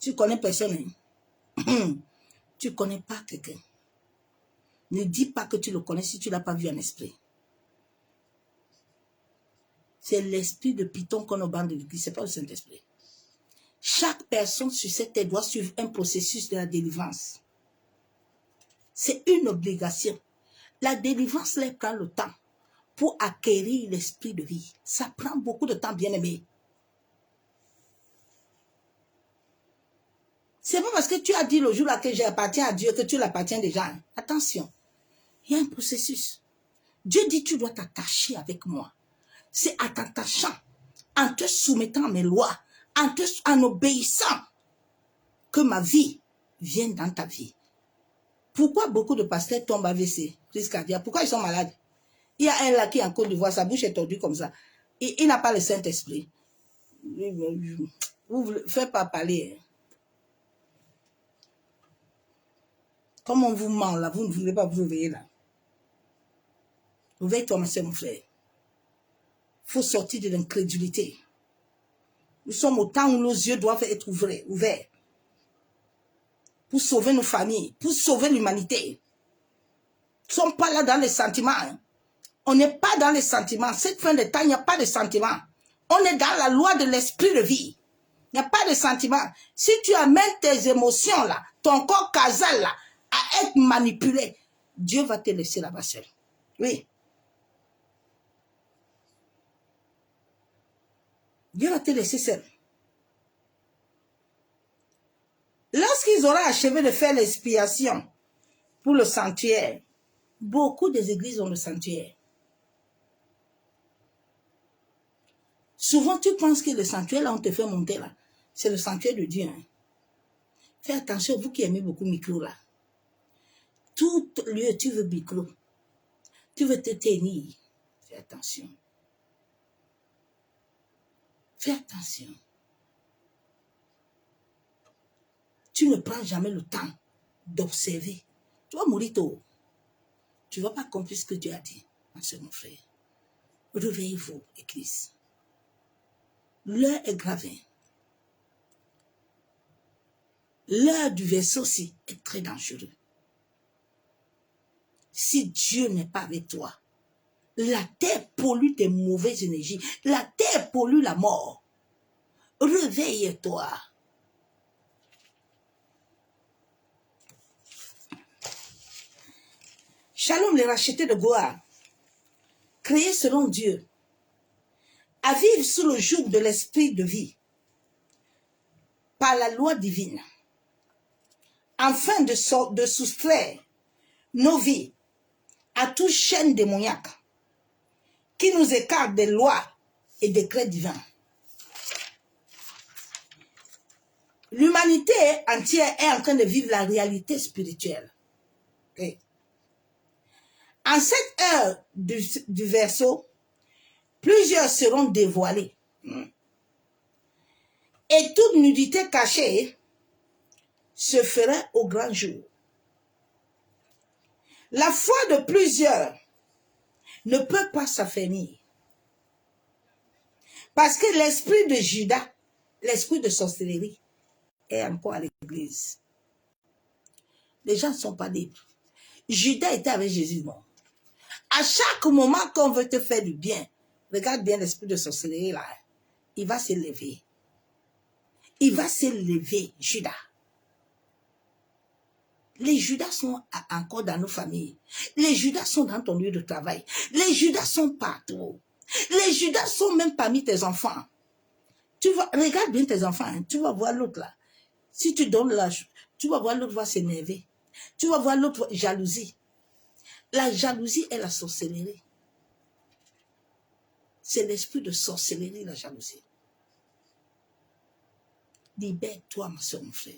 Tu connais personne. Hein? Tu ne connais pas quelqu'un. Ne dis pas que tu le connais si tu ne l'as pas vu en esprit. C'est l'esprit de Python qu'on a banc de l'église, ce n'est pas le Saint-Esprit. Chaque personne sur cette terre doit suivre un processus de la délivrance. C'est une obligation. La délivrance, elle prend le temps pour acquérir l'esprit de vie. Ça prend beaucoup de temps, bien-aimé. C'est pas parce que tu as dit le jour là que j'appartiens à Dieu que tu l'appartiens déjà. Attention, il y a un processus. Dieu dit tu dois t'attacher avec moi. C'est en t'attachant, en te soumettant à mes lois, en obéissant que ma vie vienne dans ta vie. Pourquoi beaucoup de pasteurs tombent AVC, crise cardiaque? Pourquoi ils sont malades? Il y a un là qui est en Côte d'Ivoire, sa bouche est tordue comme ça. Il n'a pas le Saint-Esprit. Vous ne faites pas parler. Comme on vous ment là, vous ne voulez pas vous réveiller là. Réveille-toi, ma soeur, mon frère. Il faut sortir de l'incrédulité. Nous sommes au temps où nos yeux doivent être ouverts. Pour sauver nos familles, pour sauver l'humanité. Nous ne sommes pas là dans les sentiments. Hein. On n'est pas dans les sentiments. Cette fin de temps, il n'y a pas de sentiments. On est dans la loi de l'esprit de vie. Il n'y a pas de sentiments. Si tu amènes tes émotions là, ton corps casal là, à être manipulé, Dieu va te laisser là-bas seul. Oui. Dieu va te laisser seul. Lorsqu'ils auront achevé de faire l'expiation pour le sanctuaire, beaucoup des églises ont le sanctuaire. Souvent, tu penses que le sanctuaire, là, on te fait monter, là, c'est le sanctuaire de Dieu. Hein. Fais attention, vous qui aimez beaucoup micro, là. Tout lieu, tu veux micro. Tu veux te tenir. Fais attention. Fais attention. Tu ne prends jamais le temps d'observer. Tu vas mourir tôt. Tu ne vas pas accomplir ce que Dieu a dit, mon frère. Réveillez-vous, Église. L'heure est grave. L'heure du vaisseau-ci est très dangereux. Si Dieu n'est pas avec toi, la terre pollue des mauvaises énergies. La terre pollue la mort. Réveille-toi. Shalom, les rachetés de gloire, créés selon Dieu, à vivre sous le joug de l'esprit de vie, par la loi divine, afin de soustraire nos vies à toute chaîne démoniaque qui nous écarte des lois et décrets divins. L'humanité entière est en train de vivre la réalité spirituelle. Okay. En cette heure du verseau, plusieurs seront dévoilés. Et toute nudité cachée se fera au grand jour. La foi de plusieurs ne peut pas s'affermir. Parce que l'esprit de Judas, l'esprit de sorcellerie, est encore à l'église. Les gens ne sont pas libres. Judas était avec Jésus, non? À chaque moment qu'on veut te faire du bien, regarde bien l'esprit de sorcellerie là. Il va s'élever. Il va s'élever, Judas. Les Judas sont encore dans nos familles. Les Judas sont dans ton lieu de travail. Les Judas sont partout. Les Judas sont même parmi tes enfants. Tu vas, regarde bien tes enfants. Hein, tu vas voir l'autre là. Si tu donnes l'âge, tu vas voir l'autre va s'énerver. Tu vas voir l'autre jalousie. La jalousie est la sorcellerie. C'est l'esprit de sorcellerie, la jalousie. Libère-toi, ma soeur, mon frère.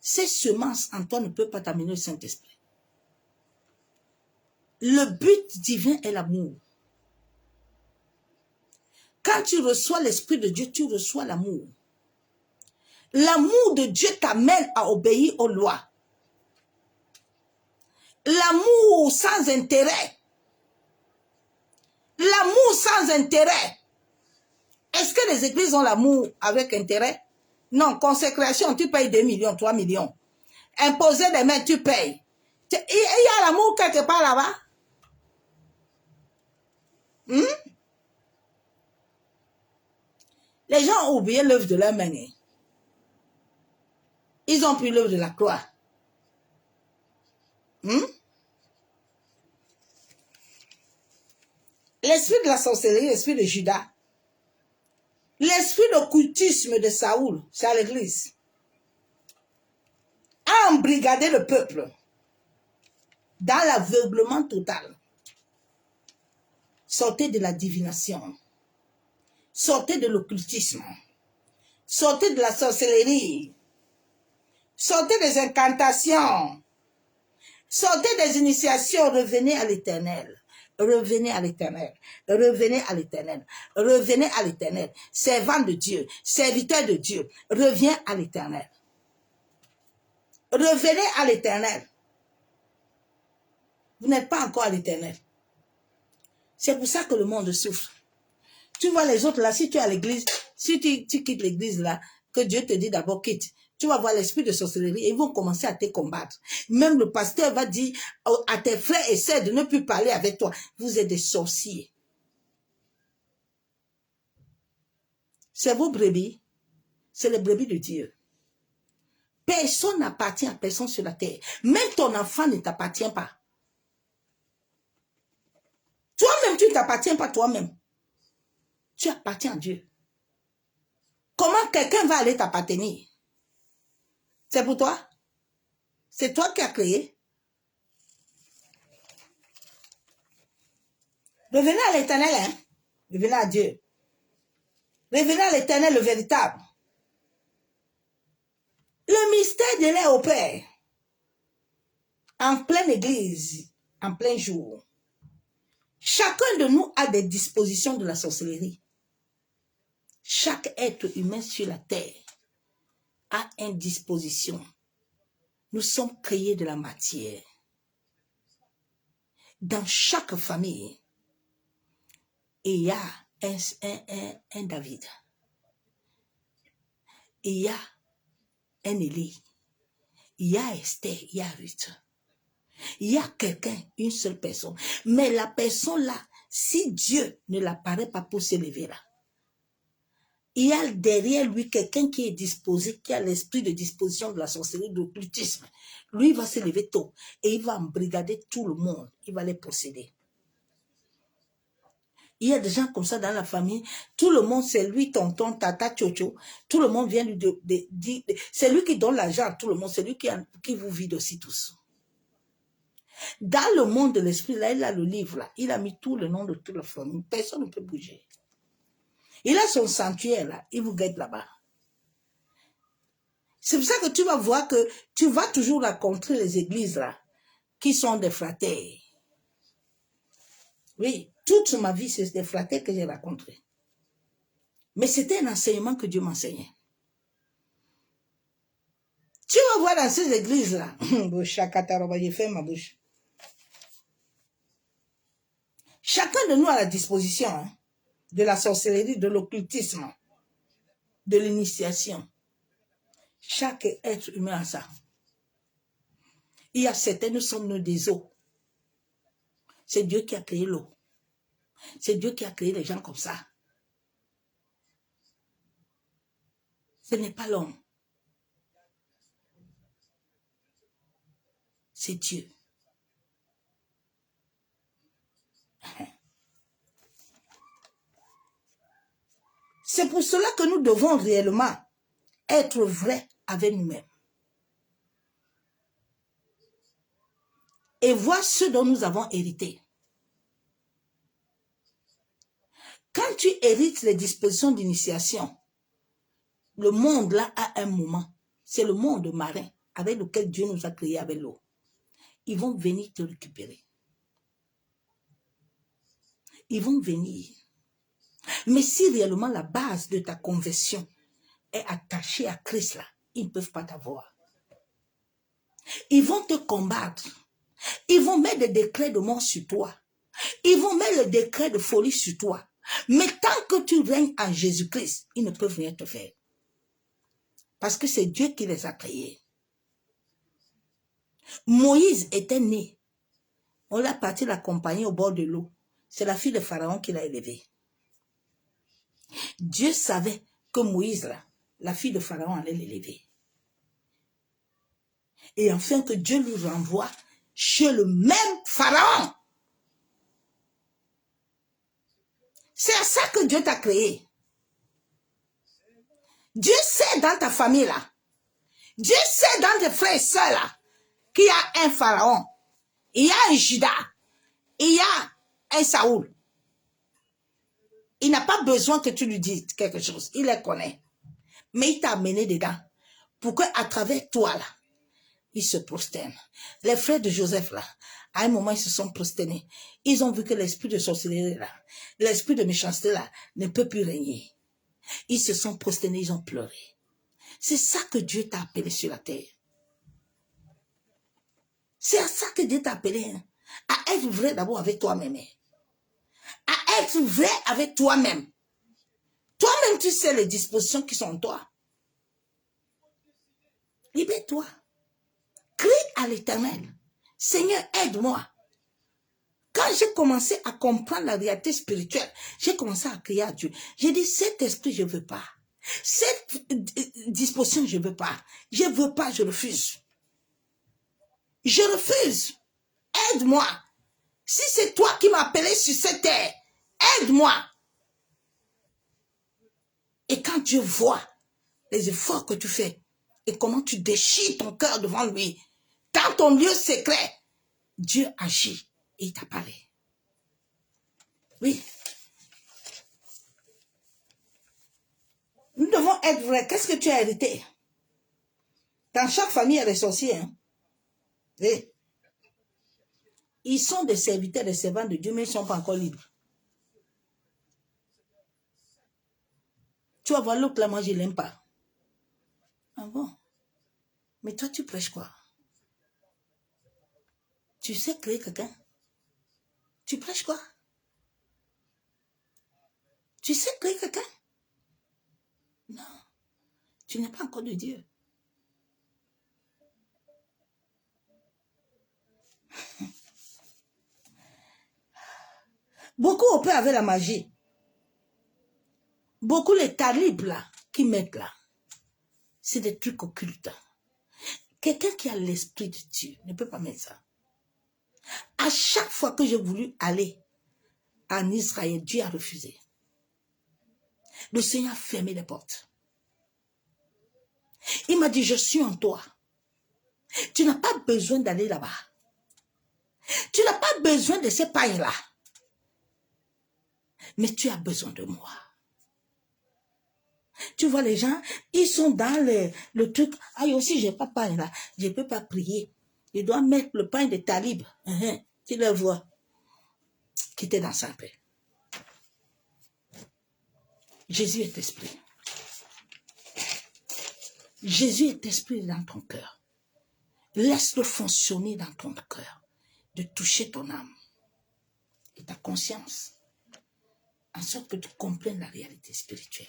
Ces semences en toi ne peuvent pas t'amener le Saint-Esprit. Le but divin est l'amour. Quand tu reçois l'Esprit de Dieu, tu reçois l'amour. L'amour de Dieu t'amène à obéir aux lois. L'amour sans intérêt. L'amour sans intérêt. Est-ce que les églises ont l'amour avec intérêt? Non, consécration, tu payes 2 millions, 3 millions. Imposer des mains, tu payes. Il y a l'amour quelque part là-bas. Les gens ont oublié l'œuvre de leur main. Ils ont pris l'œuvre de la croix. L'esprit de la sorcellerie, l'esprit de Judas. L'esprit d'occultisme de Saoul, c'est à l'église. A embrigadé le peuple dans l'aveuglement total. Sortez de la divination. Sortez de l'occultisme. Sortez de la sorcellerie. Sortez des incantations. Sortez des initiations. Revenez à l'Éternel. Revenez à l'Éternel. Revenez à l'Éternel. Revenez à l'Éternel. Servant de Dieu. Serviteur de Dieu. Reviens à l'Éternel. Revenez à l'Éternel. Vous n'êtes pas encore à l'Éternel. C'est pour ça que le monde souffre. Tu vois les autres là, si tu es à l'église, si tu quittes l'église là, que Dieu te dit d'abord quitte, tu vas voir l'esprit de sorcellerie et ils vont commencer à te combattre. Même le pasteur va dire à tes frères et sœurs de ne plus parler avec toi. Vous êtes des sorciers. C'est vos brebis. C'est les brebis de Dieu. Personne n'appartient à personne sur la terre. Même ton enfant ne t'appartient pas. Toi-même, tu ne t'appartiens pas toi-même. Tu appartiens à Dieu. Comment quelqu'un va aller t'appartenir? C'est pour toi? C'est toi qui as créé. Revenez à l'Éternel, hein? Revenez à Dieu. Revenez à l'Éternel, le véritable. Le mystère de l'air opère en pleine église, en plein jour. Chacun de nous a des dispositions de la sorcellerie. Chaque être humain sur la terre a une disposition. Nous sommes créés de la matière. Dans chaque famille, il y a un David. Il y a un Élie. Il y a Esther, il y a Ruth. Il y a quelqu'un, une seule personne. Mais la personne là, si Dieu ne l'apparaît pas pour s'élever là, il y a derrière lui quelqu'un qui est disposé, qui a l'esprit de disposition de la sorcellerie, de l'occultisme. Lui, il va s'élever tôt et il va embrigader tout le monde. Il va les posséder. Il y a des gens comme ça dans la famille. Tout le monde, c'est lui, tonton, tata, tchocho. Tout le monde vient lui dire. C'est lui qui donne l'argent à tout le monde. C'est lui qui vous vide aussi tous. Dans le monde de l'esprit, là, il a le livre, là. Il a mis tout le nom de toute la famille. Personne ne peut bouger. Il a son sanctuaire, là. Il vous guette là-bas. C'est pour ça que tu vas voir que tu vas toujours rencontrer les églises, là, qui sont des fratés. Oui, toute ma vie, c'est des fratés que j'ai rencontrés. Mais c'était un enseignement que Dieu m'enseignait. Tu vas voir dans ces églises-là, j'ai fait ma bouche. Chacun de nous a la disposition hein, de la sorcellerie, de l'occultisme, de l'initiation. Chaque être humain a ça. Il y a certains, nous sommes des eaux. C'est Dieu qui a créé l'eau. C'est Dieu qui a créé les gens comme ça. Ce n'est pas l'homme. C'est Dieu. C'est pour cela que nous devons réellement être vrais avec nous-mêmes. Et voir ce dont nous avons hérité. Quand tu hérites les dispositions d'initiation, le monde là a un moment. C'est le monde marin. avec lequel Dieu nous a créés avec l'eau, ils vont venir te récupérer. Ils vont venir. Mais si réellement la base de ta conversion est attachée à Christ là, ils ne peuvent pas t'avoir. Ils vont te combattre. Ils vont mettre des décrets de mort sur toi. Ils vont mettre le décret de folie sur toi. Mais tant que tu règnes en Jésus-Christ, ils ne peuvent rien te faire. Parce que c'est Dieu qui les a créés. Moïse était né. On l'a parti l'accompagner au bord de l'eau. C'est la fille de Pharaon qui l'a élevé. Dieu savait que Moïse, là, la fille de Pharaon, allait l'élever. Et enfin que Dieu lui renvoie chez le même Pharaon. C'est à ça que Dieu t'a créé. Dieu sait dans ta famille là. Dieu sait dans tes frères et sœurs là qu'il y a un Pharaon. Il y a un Judas. Il y a un Saoul. Il n'a pas besoin que tu lui dises quelque chose. Il les connaît. Mais il t'a amené dedans. Pour qu'à travers toi là, il se prosterne. Les frères de Joseph là, à un moment ils se sont prosternés. Ils ont vu que l'esprit de sorcellerie là, l'esprit de méchanceté là, ne peut plus régner. Ils se sont prosternés, ils ont pleuré. C'est ça que Dieu t'a appelé sur la terre. C'est à ça que Dieu t'a appelé. Hein? À être vrai d'abord avec toi-même. À être vrai avec toi-même. Toi-même, tu sais les dispositions qui sont en toi. Libère-toi. Crie à l'Éternel. Seigneur, aide-moi. Quand j'ai commencé à comprendre la réalité spirituelle, j'ai commencé à crier à Dieu. J'ai dit, cet esprit, je ne veux pas. Cette disposition, je ne veux pas. Je ne veux pas, je refuse. Je refuse. Aide-moi. Si c'est toi qui m'as appelé sur cette terre, aide-moi. Et quand Dieu voit les efforts que tu fais et comment tu déchires ton cœur devant lui, dans ton lieu secret, Dieu agit et il t'apparaît. Oui. Nous devons être vrais. Qu'est-ce que tu as hérité? Dans chaque famille, il y a des sorciers. Hein? Oui. Ils sont des serviteurs, des servants de Dieu, mais ils ne sont pas encore libres. Tu vas voir l'autre là, moi je ne l'aime pas. Ah bon? Mais toi, tu prêches quoi? Tu sais créer quelqu'un? Tu prêches quoi? Tu sais créer quelqu'un? Non. Tu n'es pas encore de Dieu. Beaucoup opèrent avec la magie. Beaucoup les talibs là, qui mettent là, c'est des trucs occultes. Quelqu'un qui a l'esprit de Dieu ne peut pas mettre ça. À chaque fois que j'ai voulu aller en Israël, Dieu a refusé. Le Seigneur a fermé les portes. Il m'a dit, je suis en toi. Tu n'as pas besoin d'aller là-bas. Tu n'as pas besoin de ces pailles-là. Mais tu as besoin de moi. Tu vois les gens, ils sont dans le truc. Ah, aussi, je n'ai pas pain là. Je ne peux pas prier. Je dois mettre le pain de talib. Tu le vois. Qui était dans sa paix. Jésus est esprit. Jésus est esprit dans ton cœur. Laisse-le fonctionner dans ton cœur. De toucher ton âme. Et ta conscience. En sorte que tu comprennes la réalité spirituelle.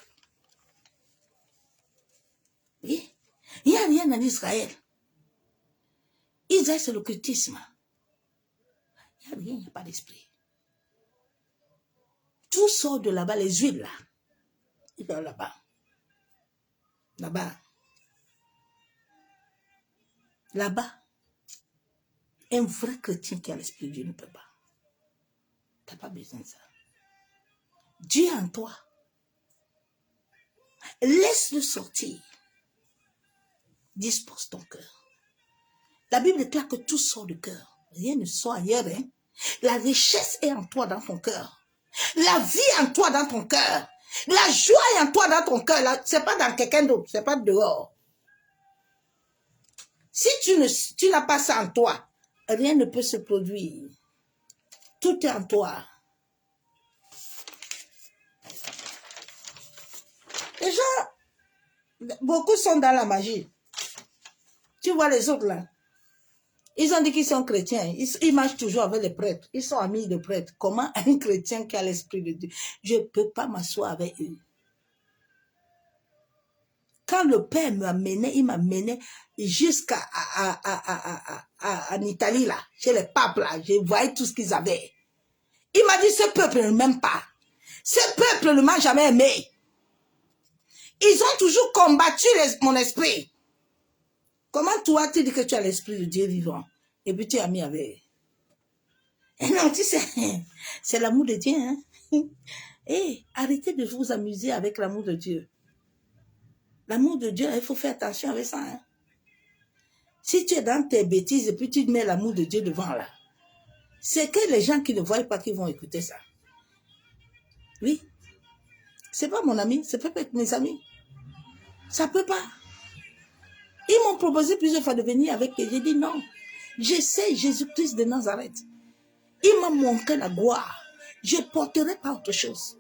Oui. Il n'y a rien en Israël. Israël, c'est l'occultisme. Il n'y a rien, il n'y a pas d'esprit. Tout sort de là-bas, les huiles là. Ils sont là-bas. Là-bas. Là-bas. Un vrai chrétien qui a l'esprit de Dieu ne peut pas. Tu n'as pas besoin de ça. Dieu en toi. Laisse-le sortir. Dispose ton cœur. La Bible déclare que tout sort du cœur. Rien ne sort ailleurs. Hein? La richesse est en toi, dans ton cœur. La vie en toi, dans ton cœur. La joie est en toi, dans ton cœur. Ce n'est pas dans quelqu'un d'autre. Ce n'est pas dehors. Si tu n'as pas ça en toi, rien ne peut se produire. Tout est en toi. Les gens, beaucoup sont dans la magie. Tu vois les autres là. Ils ont dit qu'ils sont chrétiens. Ils marchent toujours avec les prêtres. Ils sont amis de prêtres. Comment un chrétien qui a l'esprit de Dieu? Je ne peux pas m'asseoir avec eux. Quand le Père m'a mené, il m'a mené jusqu'à en Italie, là, chez les papes, là. Je voyais tout ce qu'ils avaient. Il m'a dit, ce peuple ne m'aime pas. Ce peuple ne m'a jamais aimé. Ils ont toujours combattu mon esprit. Comment toi, tu dis que tu as l'esprit de Dieu vivant et puis tu es ami avec? Et non, tu sais, c'est l'amour de Dieu. Hein? Hey, arrêtez de vous amuser avec l'amour de Dieu. L'amour de Dieu, il faut faire attention avec ça. Hein? Si tu es dans tes bêtises et puis tu mets l'amour de Dieu devant là, c'est que les gens qui ne voient pas qui vont écouter ça. Oui. C'est pas mon ami, ça peut pas être mes amis. Ça peut pas. Ils m'ont proposé plusieurs fois de venir avec eux. J'ai dit non. Je sais Jésus-Christ de Nazareth. Il m'a montré la gloire. Je ne porterai pas autre chose.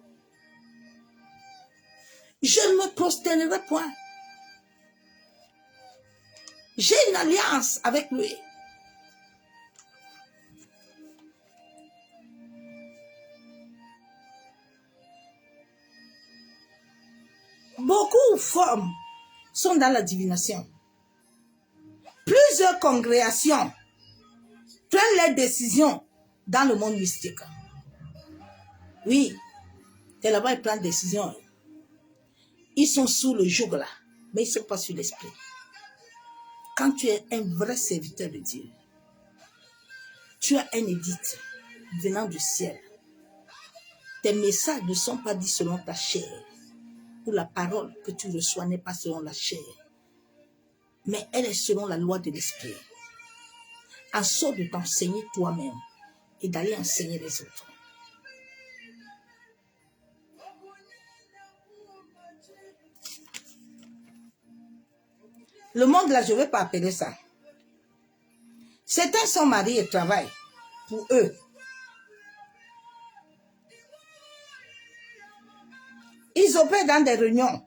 Je ne me prosternerai point. J'ai une alliance avec lui. Beaucoup de femmes sont dans la divination. Plusieurs congrégations prennent leurs décisions dans le monde mystique. Oui, c'est là-bas ils prennent des décisions. Ils sont sous le joug là, mais ils ne sont pas sur l'esprit. Quand tu es un vrai serviteur de Dieu, tu as un édit venant du ciel. Tes messages ne sont pas dits selon ta chair. Ou la parole que tu reçois n'est pas selon la chair. Mais elle est selon la loi de l'esprit. En sorte de t'enseigner toi-même et d'aller enseigner les autres. Le monde là, je ne vais pas appeler ça. Certains sont mariés et travaillent pour eux. Ils opèrent dans des réunions.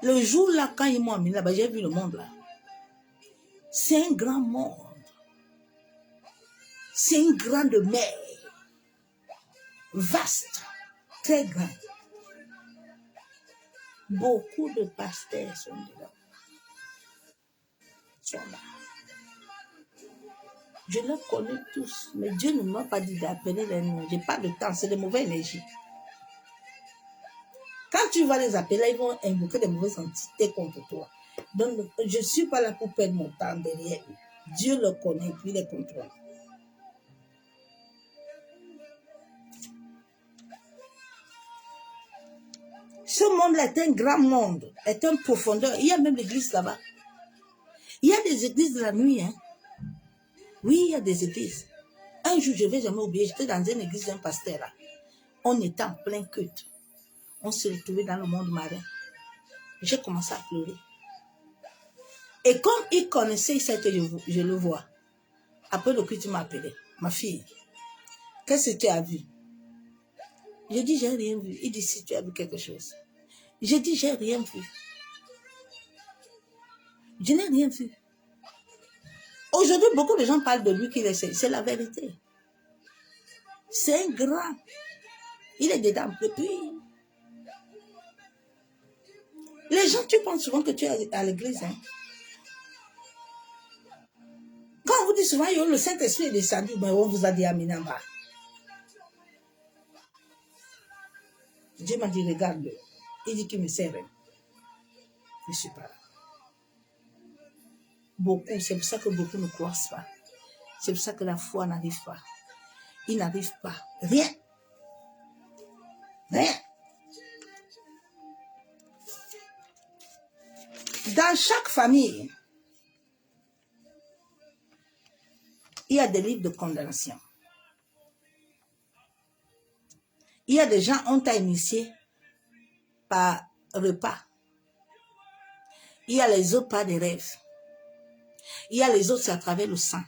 Le jour là, quand ils m'ont amené là-bas, j'ai vu le monde là. C'est un grand monde. C'est une grande mer. Vaste. Très grande. Beaucoup de pasteurs sont dedans. Sont là. Je les connais tous, mais Dieu ne m'a pas dit d'appeler les noms. Je n'ai pas de temps, c'est de mauvaises énergies. Quand tu vas les appeler, ils vont invoquer des mauvaises entités contre toi. Donc, je ne suis pas là pour perdre mon temps derrière eux. Dieu le connaît, puis il les contrôle. Ce monde-là est un grand monde, est une profondeur. Il y a même l'église là-bas. Il y a des églises de la nuit. Hein? Oui, il y a des églises. Un jour, je ne vais jamais oublier, j'étais dans une église d'un pasteur là. On était en plein culte. On se retrouvait dans le monde marin. J'ai commencé à pleurer. Et comme il connaissait, il sait que je le vois. Après le culte, il m'a appelé. Ma fille, qu'est-ce que tu as vu? Je dis, j'ai rien vu. Il dit, si tu as vu quelque chose. J'ai dit, j'ai rien vu. Je n'ai rien vu. Aujourd'hui, beaucoup de gens parlent de lui qu'il essaie. C'est la vérité. C'est un grand. Il est dedans depuis. Les gens, tu penses souvent que tu es à l'église. Hein? Quand on vous dit souvent, le Saint-Esprit est descendu, mais on vous a dit Aminamba. Dieu m'a dit, regarde-le. Il dit qu'il me sert. Je ne suis pas là. Beaucoup, c'est pour ça que beaucoup ne croient pas. C'est pour ça que la foi n'arrive pas. Il n'arrive pas. Rien. Rien. Dans chaque famille, il y a des livres de condamnation. Il y a des gens, on t'a initié par repas. Il y a les autres par des rêves. Il y a les autres, c'est à travers le sang.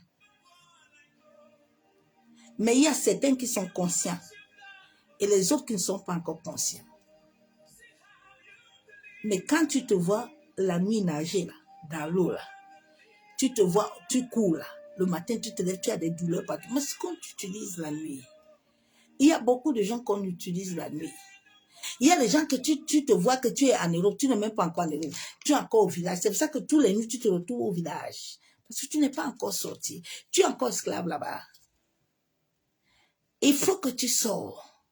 Mais il y a certains qui sont conscients et les autres qui ne sont pas encore conscients. Mais quand tu te vois la nuit nager là, dans l'eau là, tu te vois, tu cours là, le matin tu te lèves, tu as des douleurs partout. Mais c'est quand tu utilises la nuit. Il y a beaucoup de gens qu'on utilise la nuit. Il y a des gens que tu te vois que tu es en Europe, tu n'es même pas encore en Europe, tu es encore au village. C'est pour ça que tous les nuits tu te retrouves au village. Parce que tu n'es pas encore sorti. Tu es encore esclave là-bas. Il faut que tu sors.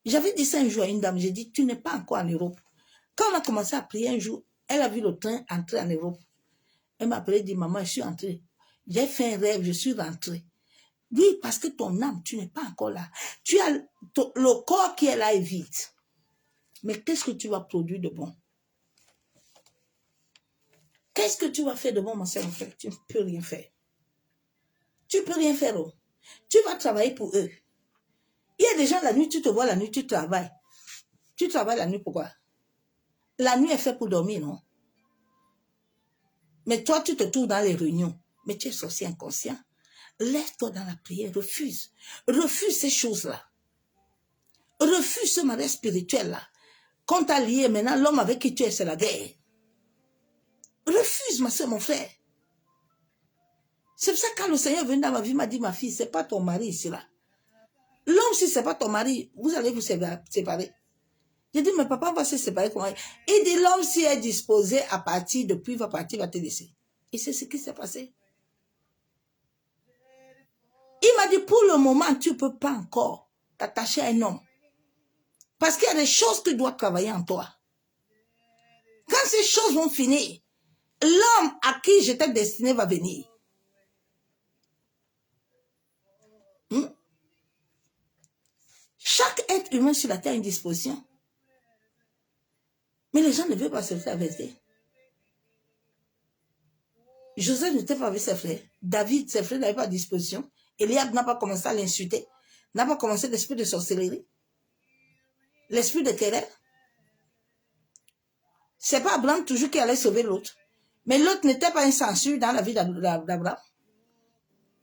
J'avais dit ça un jour à une dame, j'ai dit, tu n'es pas encore en Europe. Quand on a commencé à prier un jour, elle a vu le train entrer en Europe. Elle m'a appelé et dit, maman, je suis entrée. J'ai fait un rêve, je suis rentrée. Oui, parce que ton âme, tu n'es pas encore là. Tu as le corps qui est là est vide. Mais qu'est-ce que tu vas produire de bon? Qu'est-ce que tu vas faire de bon, ma soeur? En fait, tu ne peux rien faire. Tu ne peux rien faire. Oh. Tu vas travailler pour eux. Il y a des gens, la nuit, tu te vois, la nuit, tu travailles. Tu travailles la nuit, pourquoi? La nuit est faite pour dormir, non? Mais toi, tu te trouves dans les réunions. Mais tu es sorcier inconscient. Lève-toi dans la prière, refuse. Refuse ces choses-là. Refuse ce mariage spirituel-là. Quand tu as lié maintenant, l'homme avec qui tu es, c'est la guerre. Refuse, ma soeur, mon frère. C'est pour ça que quand le Seigneur est venu dans ma vie, il m'a dit, ma fille, ce n'est pas ton mari ici, là. L'homme, si ce n'est pas ton mari, vous allez vous séparer. J'ai dit, mais papa, on va se séparer comment? Il dit, l'homme, s'il est disposé à partir, depuis, il va partir, il va te laisser. Et c'est ce qui s'est passé. Il m'a dit, pour le moment, tu ne peux pas encore t'attacher à un homme. Parce qu'il y a des choses que tu dois travailler en toi. Quand ces choses vont finir, l'homme à qui j'étais destiné va venir. Chaque être humain sur la terre a une disposition. Mais les gens ne veulent pas se faire avec. Joseph n'était pas avec ses frères. David, ses frères n'avaient pas de disposition. Eliab n'a pas commencé à l'insulter. N'a pas commencé l'esprit de sorcellerie. L'esprit de querelle. C'est pas Abraham toujours qui allait sauver l'autre. Mais l'autre n'était pas une censure dans la vie d'Abraham.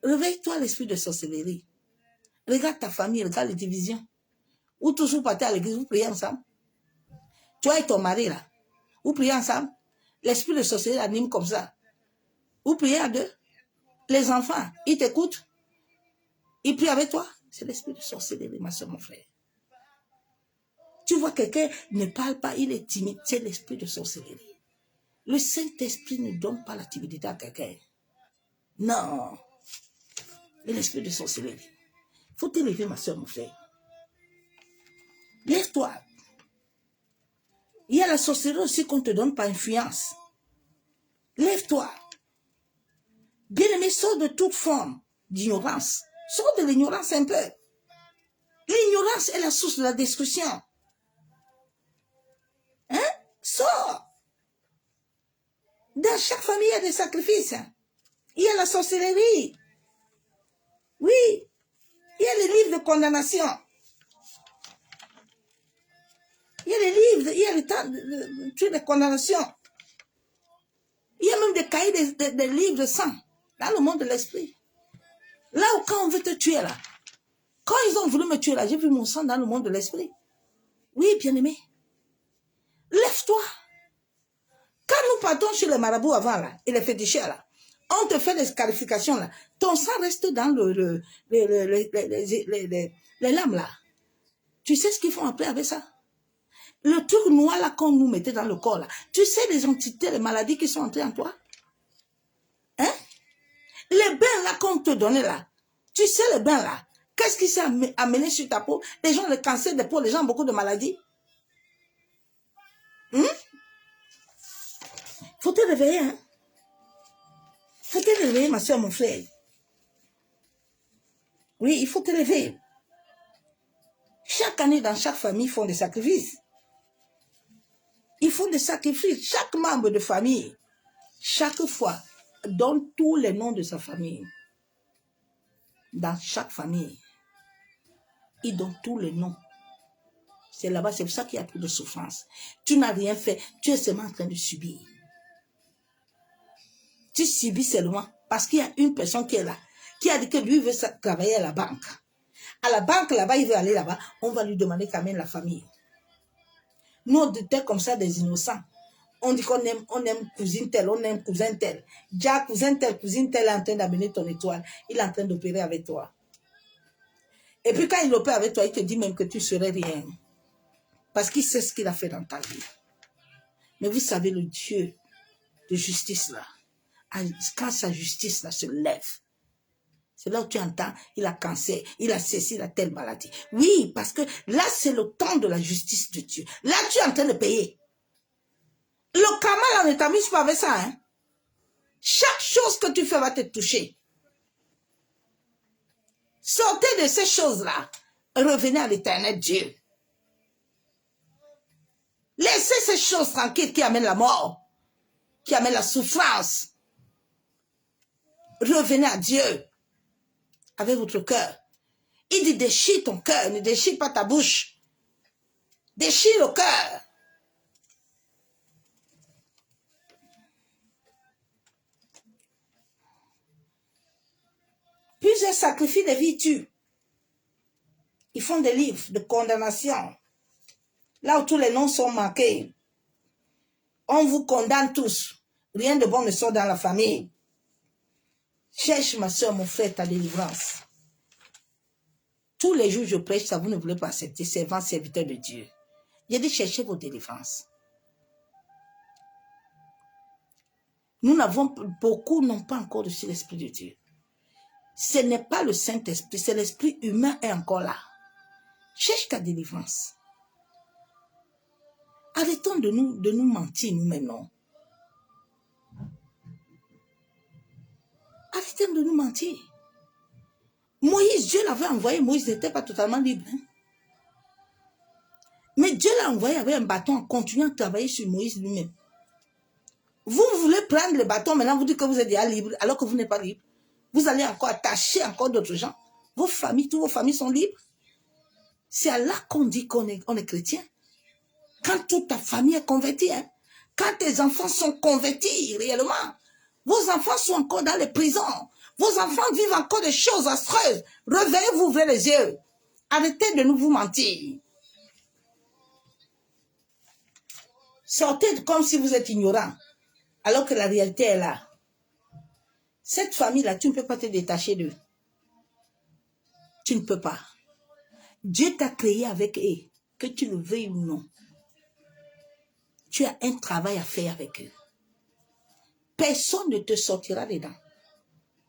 Réveille-toi l'esprit de sorcellerie. Regarde ta famille, regarde les divisions. Ou toujours partir à l'église, vous priez ensemble. Toi et ton mari là, vous priez ensemble. L'esprit de sorcellerie anime comme ça. Vous priez à deux. Les enfants, ils t'écoutent. Ils prient avec toi. C'est l'esprit de sorcellerie, ma soeur, mon frère. Tu vois quelqu'un ne parle pas, il est timide. C'est l'esprit de sorcellerie. Le Saint-Esprit ne donne pas la timidité à quelqu'un. Non. C'est l'esprit de sorcellerie. Faut t'élever, ma soeur, mon frère. Lève-toi. Il y a la sorcellerie aussi qu'on te donne par influence. Lève-toi. Bien-aimé, sors de toute forme d'ignorance. Sors de l'ignorance un peu. L'ignorance est la source de la destruction. Hein? Sors. Dans chaque famille, il y a des sacrifices. Il y a la sorcellerie. Oui. Il y a les livres de condamnation. Il y a les livres, il y a le temps de condamnation. Il y a même des cahiers, des livres de sang dans le monde de l'esprit. Là où quand on veut te tuer là, quand ils ont voulu me tuer là, j'ai vu mon sang dans le monde de l'esprit. Oui, bien-aimé. Lève-toi. Quand nous partons chez les marabouts avant là, et les féticheurs là, on te fait des scarifications là, ton sang reste dans les lames là. Tu sais ce qu'ils font après avec ça? Le truc noir là qu'on nous mettait dans le corps là, tu sais les entités, les maladies qui sont entrées en toi? Hein? Les bains là qu'on te donnait là, tu sais les bains là, qu'est-ce qui s'est amené sur ta peau? Les gens, le cancer de peau, les gens ont beaucoup de maladies. Faut te réveiller, hein? Faut te réveiller, ma soeur, mon frère. Oui, il faut te réveiller. Chaque année, dans chaque famille, ils font des sacrifices. Ils font des sacrifices. Chaque membre de famille, chaque fois, donne tous les noms de sa famille. Dans chaque famille, ils donnent tous les noms. C'est là-bas, c'est pour ça qu'il y a plus de souffrance. Tu n'as rien fait, tu es seulement en train de subir. Tu subis seulement parce qu'il y a une personne qui est là, qui a dit que lui veut travailler à la banque. À la banque, là-bas, il veut aller là-bas. On va lui demander quand même la famille. Nous, on était comme ça des innocents. On dit qu'on aime cousine telle, on aime cousin tel. Déjà, cousine telle est en train d'amener ton étoile. Il est en train d'opérer avec toi. Et puis quand il opère avec toi, il te dit même que tu ne serais rien. Parce qu'il sait ce qu'il a fait dans ta vie. Mais vous savez, le Dieu de justice là, quand sa justice là se lève, c'est là où tu entends, il a cancer, il a ceci, il a telle maladie. Oui, parce que là, c'est le temps de la justice de Dieu. Là, tu es en train de payer. Le karma, là, ne t'amuse pas avec ça. Hein? Chaque chose que tu fais va te toucher. Sortez de ces choses-là. Revenez à l'éternel Dieu. Laissez ces choses tranquilles qui amènent la mort, qui amènent la souffrance. Revenez à Dieu avec votre cœur. Il dit déchire ton cœur, ne déchire pas ta bouche. Déchire le cœur. Plusieurs sacrifient des vies tuent. Ils font des livres de condamnation. Là où tous les noms sont marqués. On vous condamne tous. Rien de bon ne sort dans la famille. Cherche ma soeur, mon frère, ta délivrance. Tous les jours je prêche, ça vous ne voulez pas accepter, servant, serviteur de Dieu. J'ai dit cherchez vos délivrances. Nous n'avons, beaucoup n'ont pas encore reçu l'Esprit de Dieu. Ce n'est pas le Saint-Esprit, c'est l'Esprit humain est encore là. Cherche ta délivrance. Arrêtons de nous mentir nous-mêmes, non. Arrêtons de nous mentir. Moïse, Dieu l'avait envoyé, Moïse n'était pas totalement libre. Hein? Mais Dieu l'a envoyé avec un bâton en continuant de travailler sur Moïse lui-même. Vous voulez prendre le bâton, maintenant vous dites que vous êtes déjà libre, alors que vous n'êtes pas libre. Vous allez encore attacher encore d'autres gens. Vos familles, toutes vos familles sont libres. C'est là qu'on dit qu'on est chrétien. Quand toute ta famille est convertie, hein? Quand tes enfants sont convertis réellement, vos enfants sont encore dans les prisons, vos enfants vivent encore des choses astreuses. Réveillez-vous, ouvrez les yeux. Arrêtez de nous vous mentir. Sortez comme si vous êtes ignorant, alors que la réalité est là. Cette famille-là, tu ne peux pas te détacher d'eux. Tu ne peux pas. Dieu t'a créé avec eux, que tu le veuilles ou non. Tu as un travail à faire avec eux. Personne ne te sortira dedans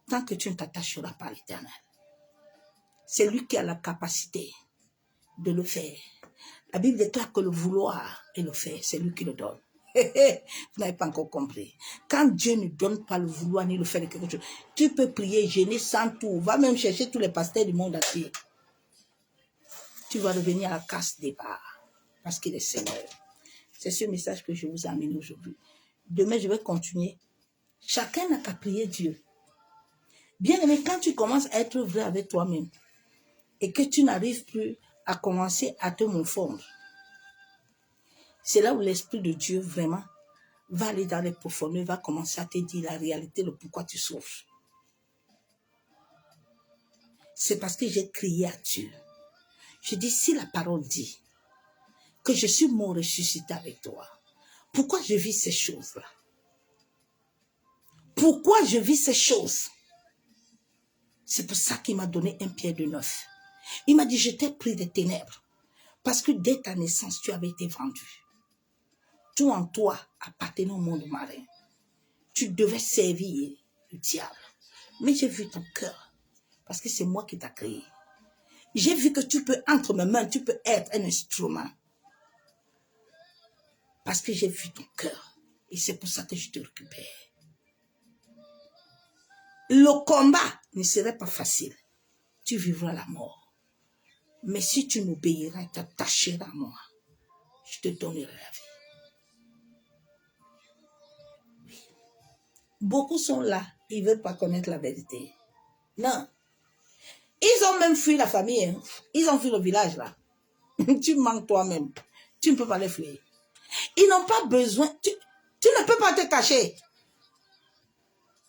tant que tu ne t'attacheras pas à l'Éternel. C'est lui qui a la capacité de le faire. La Bible déclare que le vouloir et le faire, c'est lui qui le donne. Vous n'avez pas encore compris. Quand Dieu ne donne pas le vouloir ni le faire de quelque chose, tu peux prier, jeûner sans tout. Va même chercher tous les pasteurs du monde entier. Tu vas revenir à la casse départ parce qu'il est Seigneur. C'est ce message que je vous amène aujourd'hui. Demain, je vais continuer. Chacun n'a qu'à prier Dieu. Bien aimé, quand tu commences à être vrai avec toi-même et que tu n'arrives plus à commencer à te morfondre, c'est là où l'Esprit de Dieu vraiment va aller dans les profondeurs, va commencer à te dire la réalité, le pourquoi tu souffres. C'est parce que j'ai crié à Dieu. Je dis, si la parole dit que je suis mort ressuscité avec toi, pourquoi je vis ces choses-là? Pourquoi je vis ces choses? C'est pour ça qu'il m'a donné un pied de neuf. Il m'a dit, je t'ai pris des ténèbres. Parce que dès ta naissance, tu avais été vendu. Tout en toi appartenait au monde marin. Tu devais servir le diable. Mais j'ai vu ton cœur. Parce que c'est moi qui t'ai créé. J'ai vu que tu peux, entre mes mains, tu peux être un instrument. Parce que j'ai vu ton cœur. Et c'est pour ça que je te récupère. Le combat ne serait pas facile. Tu vivras la mort. Mais si tu m'obéiras et t'attacheras à moi, je te donnerai la vie. Oui. Beaucoup sont là, ils ne veulent pas connaître la vérité. Non. Ils ont même fui la famille. Hein. Ils ont fui le village là. Tu manques toi-même. Tu ne peux pas les fuir. Ils n'ont pas besoin. Tu ne peux pas te cacher.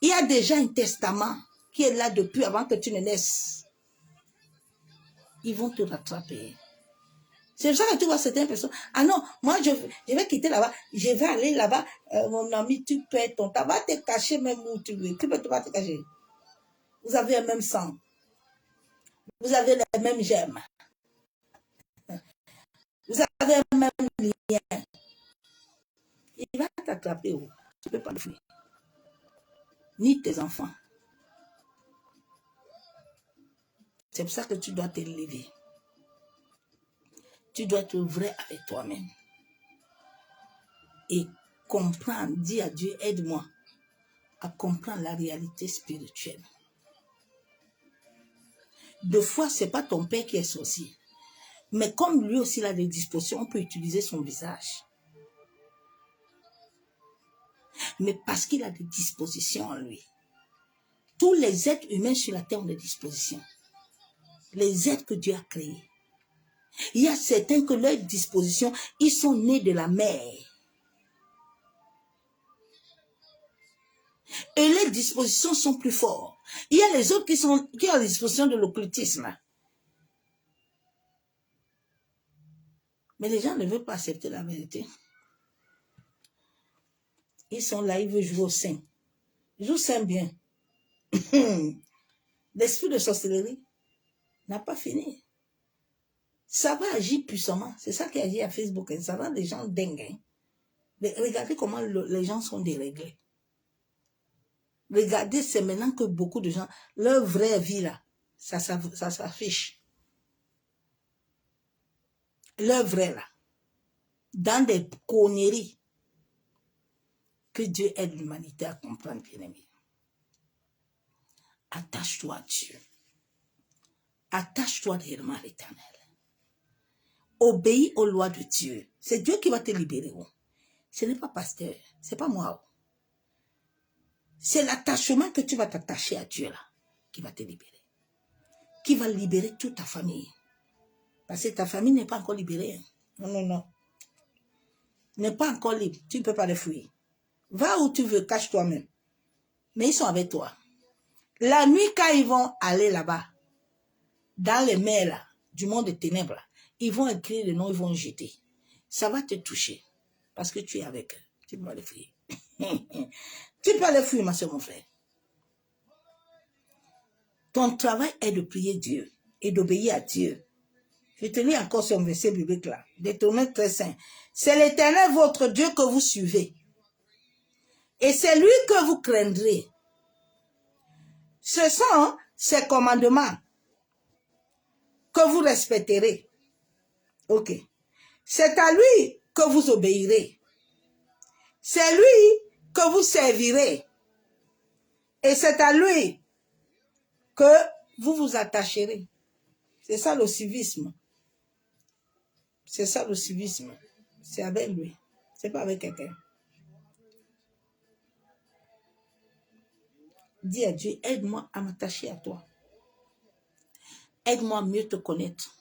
Il y a déjà un testament qui est là depuis avant que tu ne naisses. Ils vont te rattraper. C'est pour ça que tu vois certaines personnes. Ah non, moi je vais quitter là-bas. Je vais aller là-bas. Mon ami, tu perds ton temps. Va te cacher même où tu veux. Tu peux pas te cacher. Vous avez le même sang. Vous avez les mêmes gemmes. Vous avez le même lien. Il va t'attraper. Tu ne peux pas le fuir. Ni tes enfants. C'est pour ça que tu dois te lever. Tu dois être vrai avec toi-même. Et comprendre, dire à Dieu, aide-moi à comprendre la réalité spirituelle. Deux fois, ce n'est pas ton père qui est sorcier. Mais comme lui aussi il a des dispositions, on peut utiliser son visage. Mais parce qu'il a des dispositions en lui. Tous les êtres humains sur la terre ont des dispositions. Les êtres que Dieu a créés. Il y a certains que leurs dispositions, ils sont nés de la mer. Et les dispositions sont plus fortes. Il y a les autres qui ont la disposition de l'occultisme. Mais les gens ne veulent pas accepter la vérité. Ils sont là, ils veulent jouer au saint. Ils jouent saint bien. L'esprit de sorcellerie n'a pas fini. Ça va agir puissamment. C'est ça qui agit à Facebook. Ça rend les gens dingues. Mais regardez comment les gens sont déréglés. Regardez, c'est maintenant que beaucoup de gens, leur vraie vie là, ça s'affiche. Leur vrai là. Dans des conneries. Que Dieu aide l'humanité à comprendre, bien-aimé. Attache-toi à Dieu. Attache-toi réellement à l'Éternel. Obéis aux lois de Dieu. C'est Dieu qui va te libérer. Ce n'est pas pasteur. Ce n'est pas moi. C'est l'attachement que tu vas t'attacher à Dieu là qui va te libérer. Qui va libérer toute ta famille. Parce que ta famille n'est pas encore libérée. Non, non, non. N'est pas encore libre. Tu ne peux pas les fuir. Va où tu veux, cache toi-même. Mais ils sont avec toi. La nuit, quand ils vont aller là-bas, dans les mers là, du monde des ténèbres, là, ils vont écrire le nom, ils vont jeter. Ça va te toucher. Parce que tu es avec eux. Tu peux pas les fuir. Tu peux pas les fuir, ma soeur, mon frère. Ton travail est de prier Dieu et d'obéir à Dieu. Je te lis encore ce verset biblique là. Deutéronome 13:5. C'est l'Éternel votre Dieu que vous suivez. Et c'est lui que vous craindrez. Ce sont ses commandements que vous respecterez. Ok. C'est à lui que vous obéirez. C'est lui que vous servirez. Et c'est à lui que vous vous attacherez. C'est ça le civisme. C'est ça le civisme. C'est avec lui. C'est pas avec quelqu'un. Dis à Dieu, aide-moi à m'attacher à toi. Aide-moi à mieux te connaître.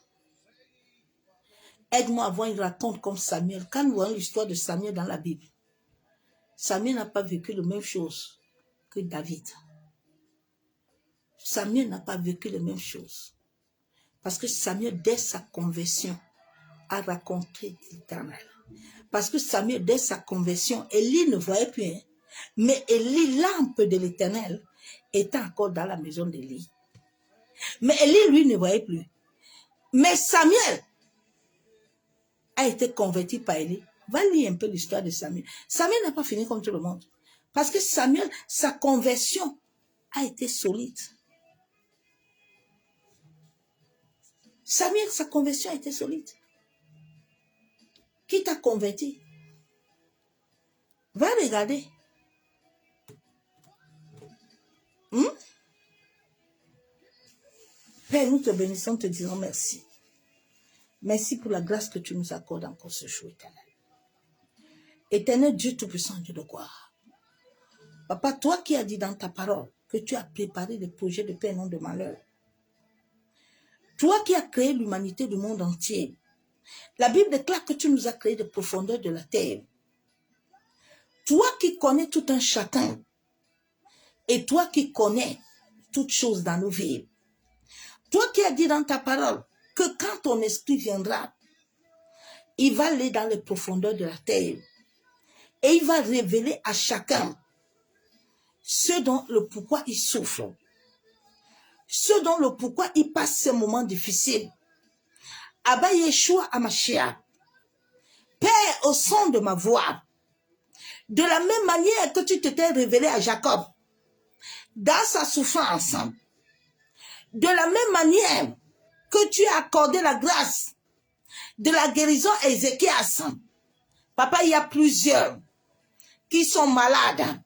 Aide-moi à avoir une raconte comme Samuel. Quand nous voyons l'histoire de Samuel dans la Bible, Samuel n'a pas vécu la même chose que David. Samuel n'a pas vécu les mêmes choses. Parce que Samuel, dès sa conversion, a raconté l'Éternel. Parce que Samuel, dès sa conversion, Élie ne voyait plus. Hein, mais Élie, l'âme de l'Éternel, était encore dans la maison d'Élie. Mais Élie, lui, ne voyait plus. Mais Samuel a été converti par Élie. Va lire un peu l'histoire de Samuel. Samuel n'a pas fini comme tout le monde. Parce que Samuel, sa conversion a été solide. Samuel, sa conversion a été solide. Qui t'a converti? Va regarder. Père, nous te bénissons, te disons merci. Merci pour la grâce que tu nous accordes encore ce jour, éternel. Éternel Dieu Tout-Puissant, Dieu de gloire. Papa, toi qui as dit dans ta parole que tu as préparé des projets de paix et non de malheur. Toi qui as créé l'humanité du monde entier. La Bible déclare que tu nous as créé des profondeurs de la terre. Toi qui connais tout un chacun. Et toi qui connais toutes choses dans nos vies, toi qui as dit dans ta parole que quand ton esprit viendra, il va aller dans les profondeurs de la terre et il va révéler à chacun ce dont le pourquoi il souffre, ce dont le pourquoi il passe ces moments difficiles. Abba Yeshua Amashia, Père, au son de ma voix, de la même manière que tu t'étais révélé à Jacob dans sa souffrance, de la même manière que tu as accordé la grâce de la guérison à Ézéchias. Papa, il y a plusieurs qui sont malades,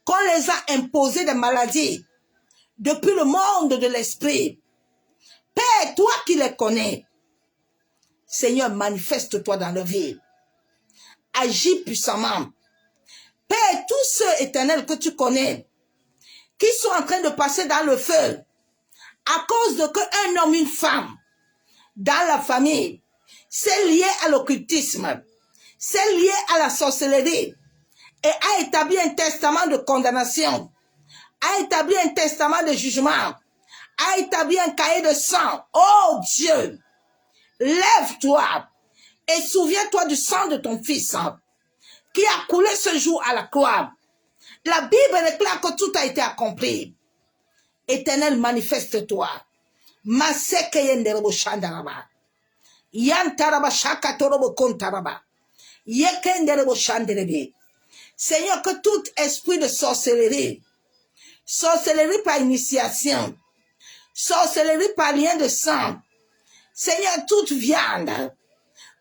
qu'on les a imposés des maladies depuis le monde de l'esprit. Père, toi qui les connais, Seigneur, manifeste-toi dans leur vie. Agis puissamment. Père, tous ceux éternels que tu connais, qui sont en train de passer dans le feu, à cause de qu'un homme, une femme, dans la famille, c'est lié à l'occultisme, c'est lié à la sorcellerie, et a établi un testament de condamnation, a établi un testament de jugement, a établi un cahier de sang. Oh Dieu, lève-toi et souviens-toi du sang de ton fils qui a coulé ce jour à la croix. La Bible déclare que tout a été accompli. Éternel, manifeste-toi. Masekeyenderebo shandaraba. Yantaraba shakatorobo kontaraba. Yekenderebo shanderebe. Seigneur, que tout esprit de sorcellerie, sorcellerie par initiation, sorcellerie par lien de sang, Seigneur, toute viande,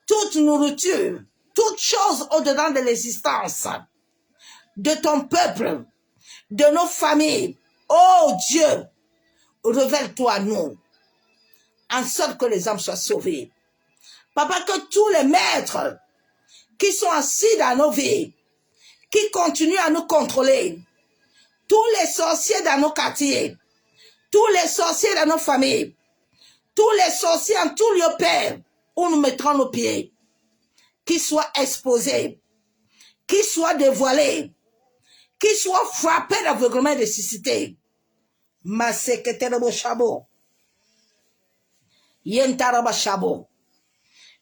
toute nourriture, toute chose au-dedans de l'existence de ton peuple, de nos familles, oh Dieu, révèle-toi à nous, en sorte que les âmes soient sauvées. Papa, que tous les maîtres qui sont assis dans nos vies, qui continuent à nous contrôler, tous les sorciers dans nos quartiers, tous les sorciers dans nos familles, tous les sorciers en tout lieu, Père, où nous mettrons nos pieds, qu'ils soient exposés, qu'ils soient dévoilés, qu'ils soient frappés d'aveuglement et de cécité. Ma secrétaire Chabo, Yentaraba Chabo.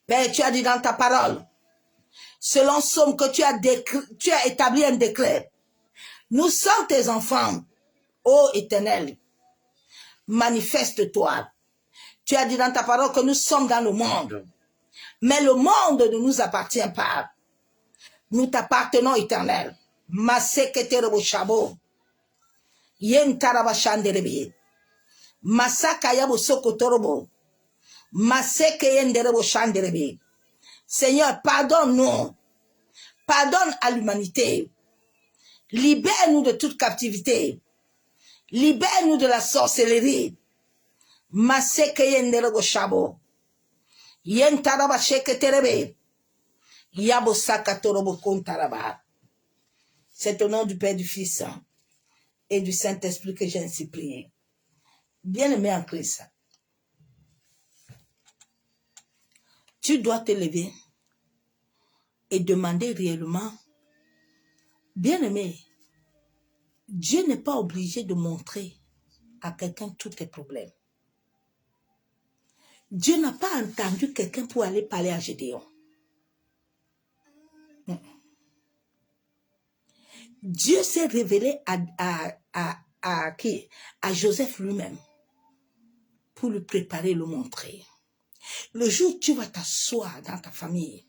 Père, tu as dit dans ta parole, selon Somme que tu as établi un décret. Nous sommes tes enfants, ô Éternel. Manifeste-toi. Tu as dit dans ta parole que nous sommes dans le monde. Mais le monde ne nous appartient pas. Nous t'appartenons, Éternel. Maseketerebo Chabo. Yentaraba Chanderebe. Masakayabo Sokotorobo. Masekeyenderebo Chanderebe. Seigneur, pardonne-nous. Pardonne à l'humanité. Libère-nous de toute captivité. Libère-nous de la sorcellerie. Masekeyenderebo Chabo. Yentaraba Sheketerebe. Yabo Sakatorobo Kontaraba. C'est au nom du Père, du Fils et du Saint-Esprit que j'ai ainsi prié. Bien-aimé en Christ, tu dois te lever et demander réellement, bien-aimé, Dieu n'est pas obligé de montrer à quelqu'un tous tes problèmes. Dieu n'a pas entendu quelqu'un pour aller parler à Gédéon. Dieu s'est révélé à qui? À Joseph lui-même pour lui préparer, le montrer. Le jour où tu vas t'asseoir dans ta famille,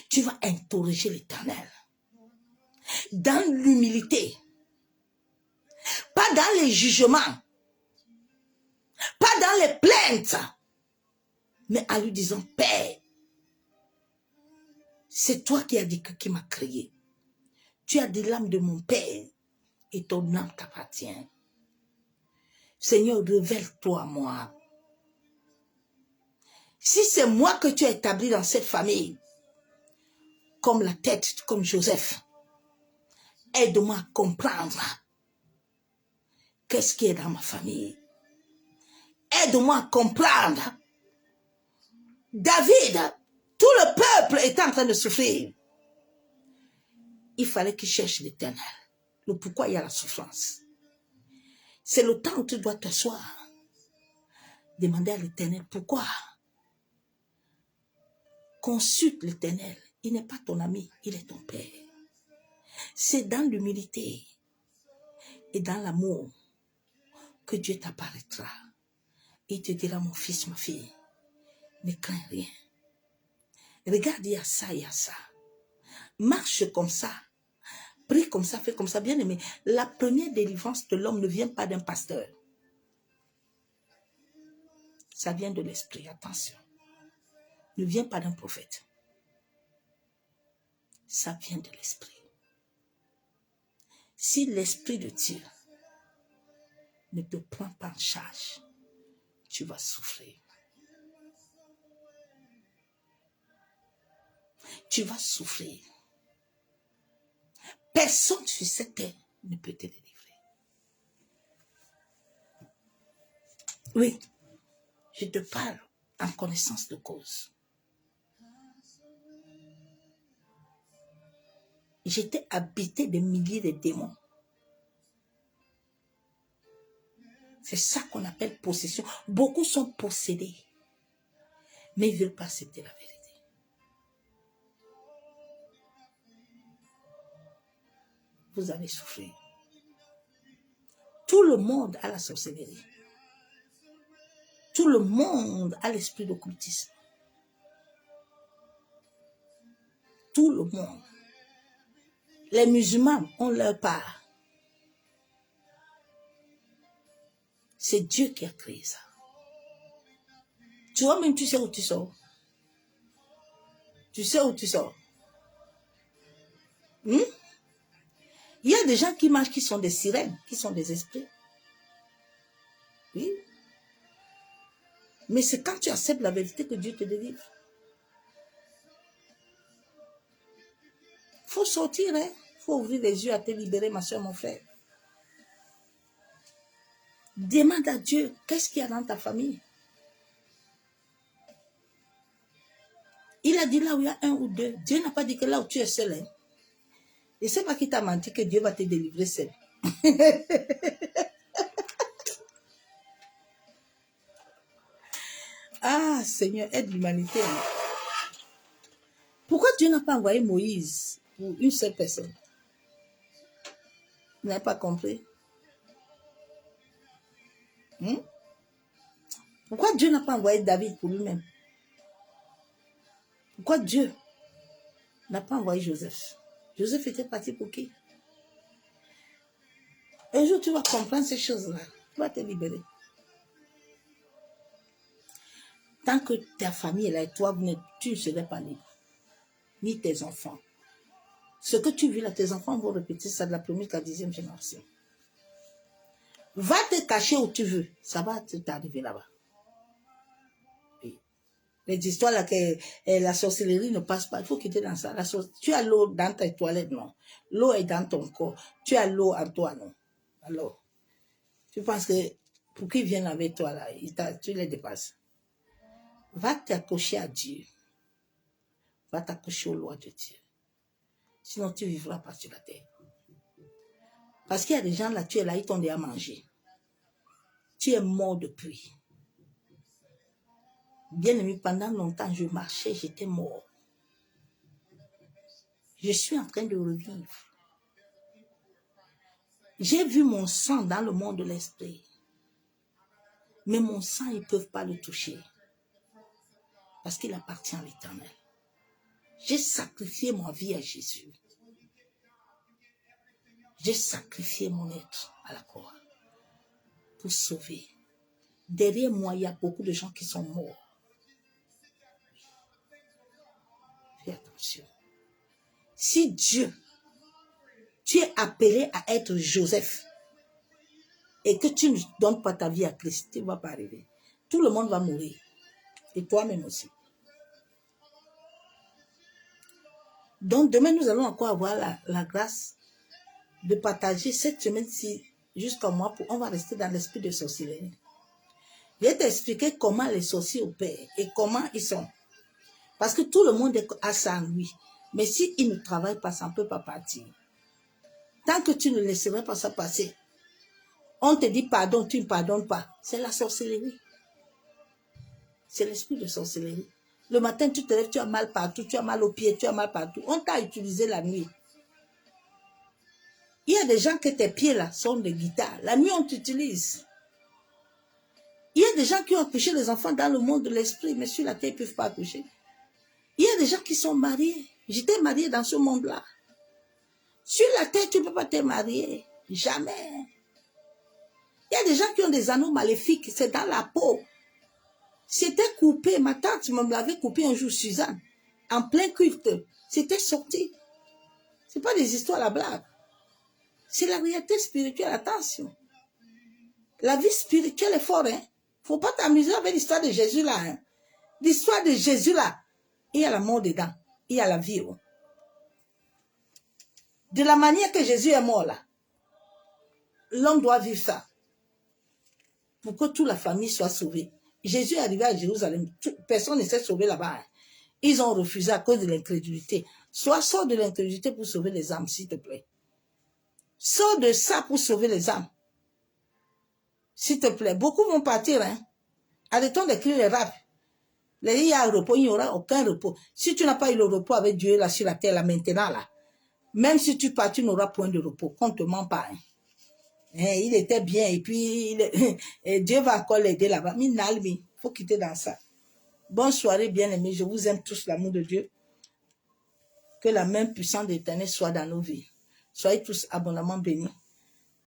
tu vas interroger l'Éternel dans l'humilité, pas dans les jugements, pas dans les plaintes, mais en lui disant, Père, c'est toi qui as dit qui m'a créé. Tu as dit l'âme de mon Père et ton âme t'appartient. Seigneur, révèle-toi à moi. Si c'est moi que tu as établi dans cette famille, comme la tête, comme Joseph, aide-moi à comprendre qu'est-ce qui est dans ma famille. Aide-moi à comprendre. David, tout le peuple était en train de souffrir. Il fallait qu'il cherche l'Éternel. le pourquoi il y a la souffrance. C'est le temps où tu dois t'asseoir. Demander à l'Éternel pourquoi. Consulte l'Éternel. Il n'est pas ton ami, il est ton Père. C'est dans l'humilité et dans l'amour que Dieu t'apparaîtra. Il te dira, mon fils, ma fille, ne crains rien. Regarde, il y a ça, il y a ça. Marche comme ça. Prie comme ça, fais comme ça. Bien aimé, la première délivrance de l'homme ne vient pas d'un pasteur. Ça vient de l'esprit, attention. Ne vient pas d'un prophète. Ça vient de l'esprit. Si l'esprit de Dieu ne te prend pas en charge, tu vas souffrir. Tu vas souffrir. Personne sur cette terre ne peut te délivrer. Oui, je te parle en connaissance de cause. J'étais habité de milliers de démons. C'est ça qu'on appelle possession. Beaucoup sont possédés, mais ils ne veulent pas accepter la vérité. Vous avez souffert. Tout le monde a la sorcellerie. Tout le monde a l'esprit d'occultisme. Tout le monde. Les musulmans ont leur part. C'est Dieu qui a créé ça. Tu vois, même tu sais où tu sors. Tu sais où tu sors. Il y a des gens qui marchent, qui sont des sirènes, qui sont des esprits. Oui. Mais c'est quand tu acceptes la vérité que Dieu te délivre. Il faut sortir, hein. Il faut ouvrir les yeux à te libérer, ma soeur, mon frère. Demande à Dieu, qu'est-ce qu'il y a dans ta famille? Il a dit là où il y a un ou deux. Dieu n'a pas dit que là où tu es seul. Hein. Et c'est pas qui t'a menti que Dieu va te délivrer seul. Ah, Seigneur, aide l'humanité. Pourquoi Dieu n'a pas envoyé Moïse pour une seule personne? Vous n'avez pas compris? Pourquoi Dieu n'a pas envoyé David pour lui-même? Pourquoi Dieu n'a pas envoyé Joseph? Joseph était parti pour qui? Un jour, tu vas comprendre ces choses-là. Tu vas te libérer. Tant que ta famille est là et toi, tu ne serais pas libre. Ni tes enfants. Ce que tu vis là, tes enfants vont répéter ça de la première à la 10e génération. Va te cacher où tu veux. Ça va t'arriver là-bas. Les histoires là que la sorcellerie ne passe pas, il faut quitter dans ça. Tu as l'eau dans tes toilettes, non. L'eau est dans ton corps. Tu as l'eau en toi, non. Alors, tu penses que pour qu'ils viennent avec toi là, tu les dépasses. Va t'accrocher à Dieu. Va t'accrocher aux lois de Dieu. Sinon, tu ne vivras pas sur la terre. Parce qu'il y a des gens là, tu es là, ils t'ont déjà mangé. Tu es mort depuis. Bien aimé, pendant longtemps, je marchais, j'étais mort. Je suis en train de revivre. J'ai vu mon sang dans le monde de l'esprit. Mais mon sang, ils ne peuvent pas le toucher. Parce qu'il appartient à l'Éternel. J'ai sacrifié ma vie à Jésus. J'ai sacrifié mon être à la croix pour sauver. Derrière moi, il y a beaucoup de gens qui sont morts. Fais attention. Si Dieu, tu es appelé à être Joseph et que tu ne donnes pas ta vie à Christ, tu ne vas pas arriver. Tout le monde va mourir. Et toi-même aussi. Donc demain, nous allons encore avoir la grâce de partager cette semaine-ci jusqu'à moi. On va rester dans l'esprit de sorcellerie. Je vais t'expliquer comment les sorciers opèrent et comment ils sont. Parce que tout le monde a ça en lui. Mais s'il ne travaille pas, ça ne peut pas partir. Tant que tu ne laisseras pas ça passer, on te dit pardon, tu ne pardonnes pas. C'est la sorcellerie. C'est l'esprit de sorcellerie. Le matin, tu te lèves, tu as mal partout, tu as mal aux pieds, tu as mal partout. On t'a utilisé la nuit. Il y a des gens que tes pieds là sont des guitares. La nuit, on t'utilise. Il y a des gens qui ont accouché les enfants dans le monde de l'esprit, mais sur la terre, ils ne peuvent pas accoucher. Il y a des gens qui sont mariés. J'étais mariée dans ce monde-là. Sur la terre, tu ne peux pas te marier. Jamais. Il y a des gens qui ont des anneaux maléfiques. C'est dans la peau. C'était coupé. Ma tante me l'avait coupé un jour, Suzanne. En plein culte. C'était sorti. Ce n'est pas des histoires à la blague. C'est la réalité spirituelle. Attention. La vie spirituelle est forte. Hein? Faut pas t'amuser avec l'histoire de Jésus là. Hein? L'histoire de Jésus là. Il y a la mort dedans. Il y a la vie. Oh. De la manière que Jésus est mort là, l'homme doit vivre ça. Pour que toute la famille soit sauvée. Jésus est arrivé à Jérusalem. Personne ne s'est sauvé là-bas. Hein. Ils ont refusé à cause de l'incrédulité. Sors de l'incrédulité pour sauver les âmes, s'il te plaît. Sors de ça pour sauver les âmes. S'il te plaît. Beaucoup vont partir. Hein. Arrêtons d'écrire les rap. Il y a un repos, il n'y aura aucun repos. Si tu n'as pas eu le repos avec Dieu là sur la terre, là maintenant, là, même si tu pars, tu n'auras point de repos. Qu'on ne te ment pas. Hein. Il était bien et puis Dieu va encore l'aider là-bas. Il faut quitter dans ça. Bonne soirée, bien-aimés. Je vous aime tous, l'amour de Dieu. Que la main puissante de l'Éternel soit dans nos vies. Soyez tous abondamment bénis.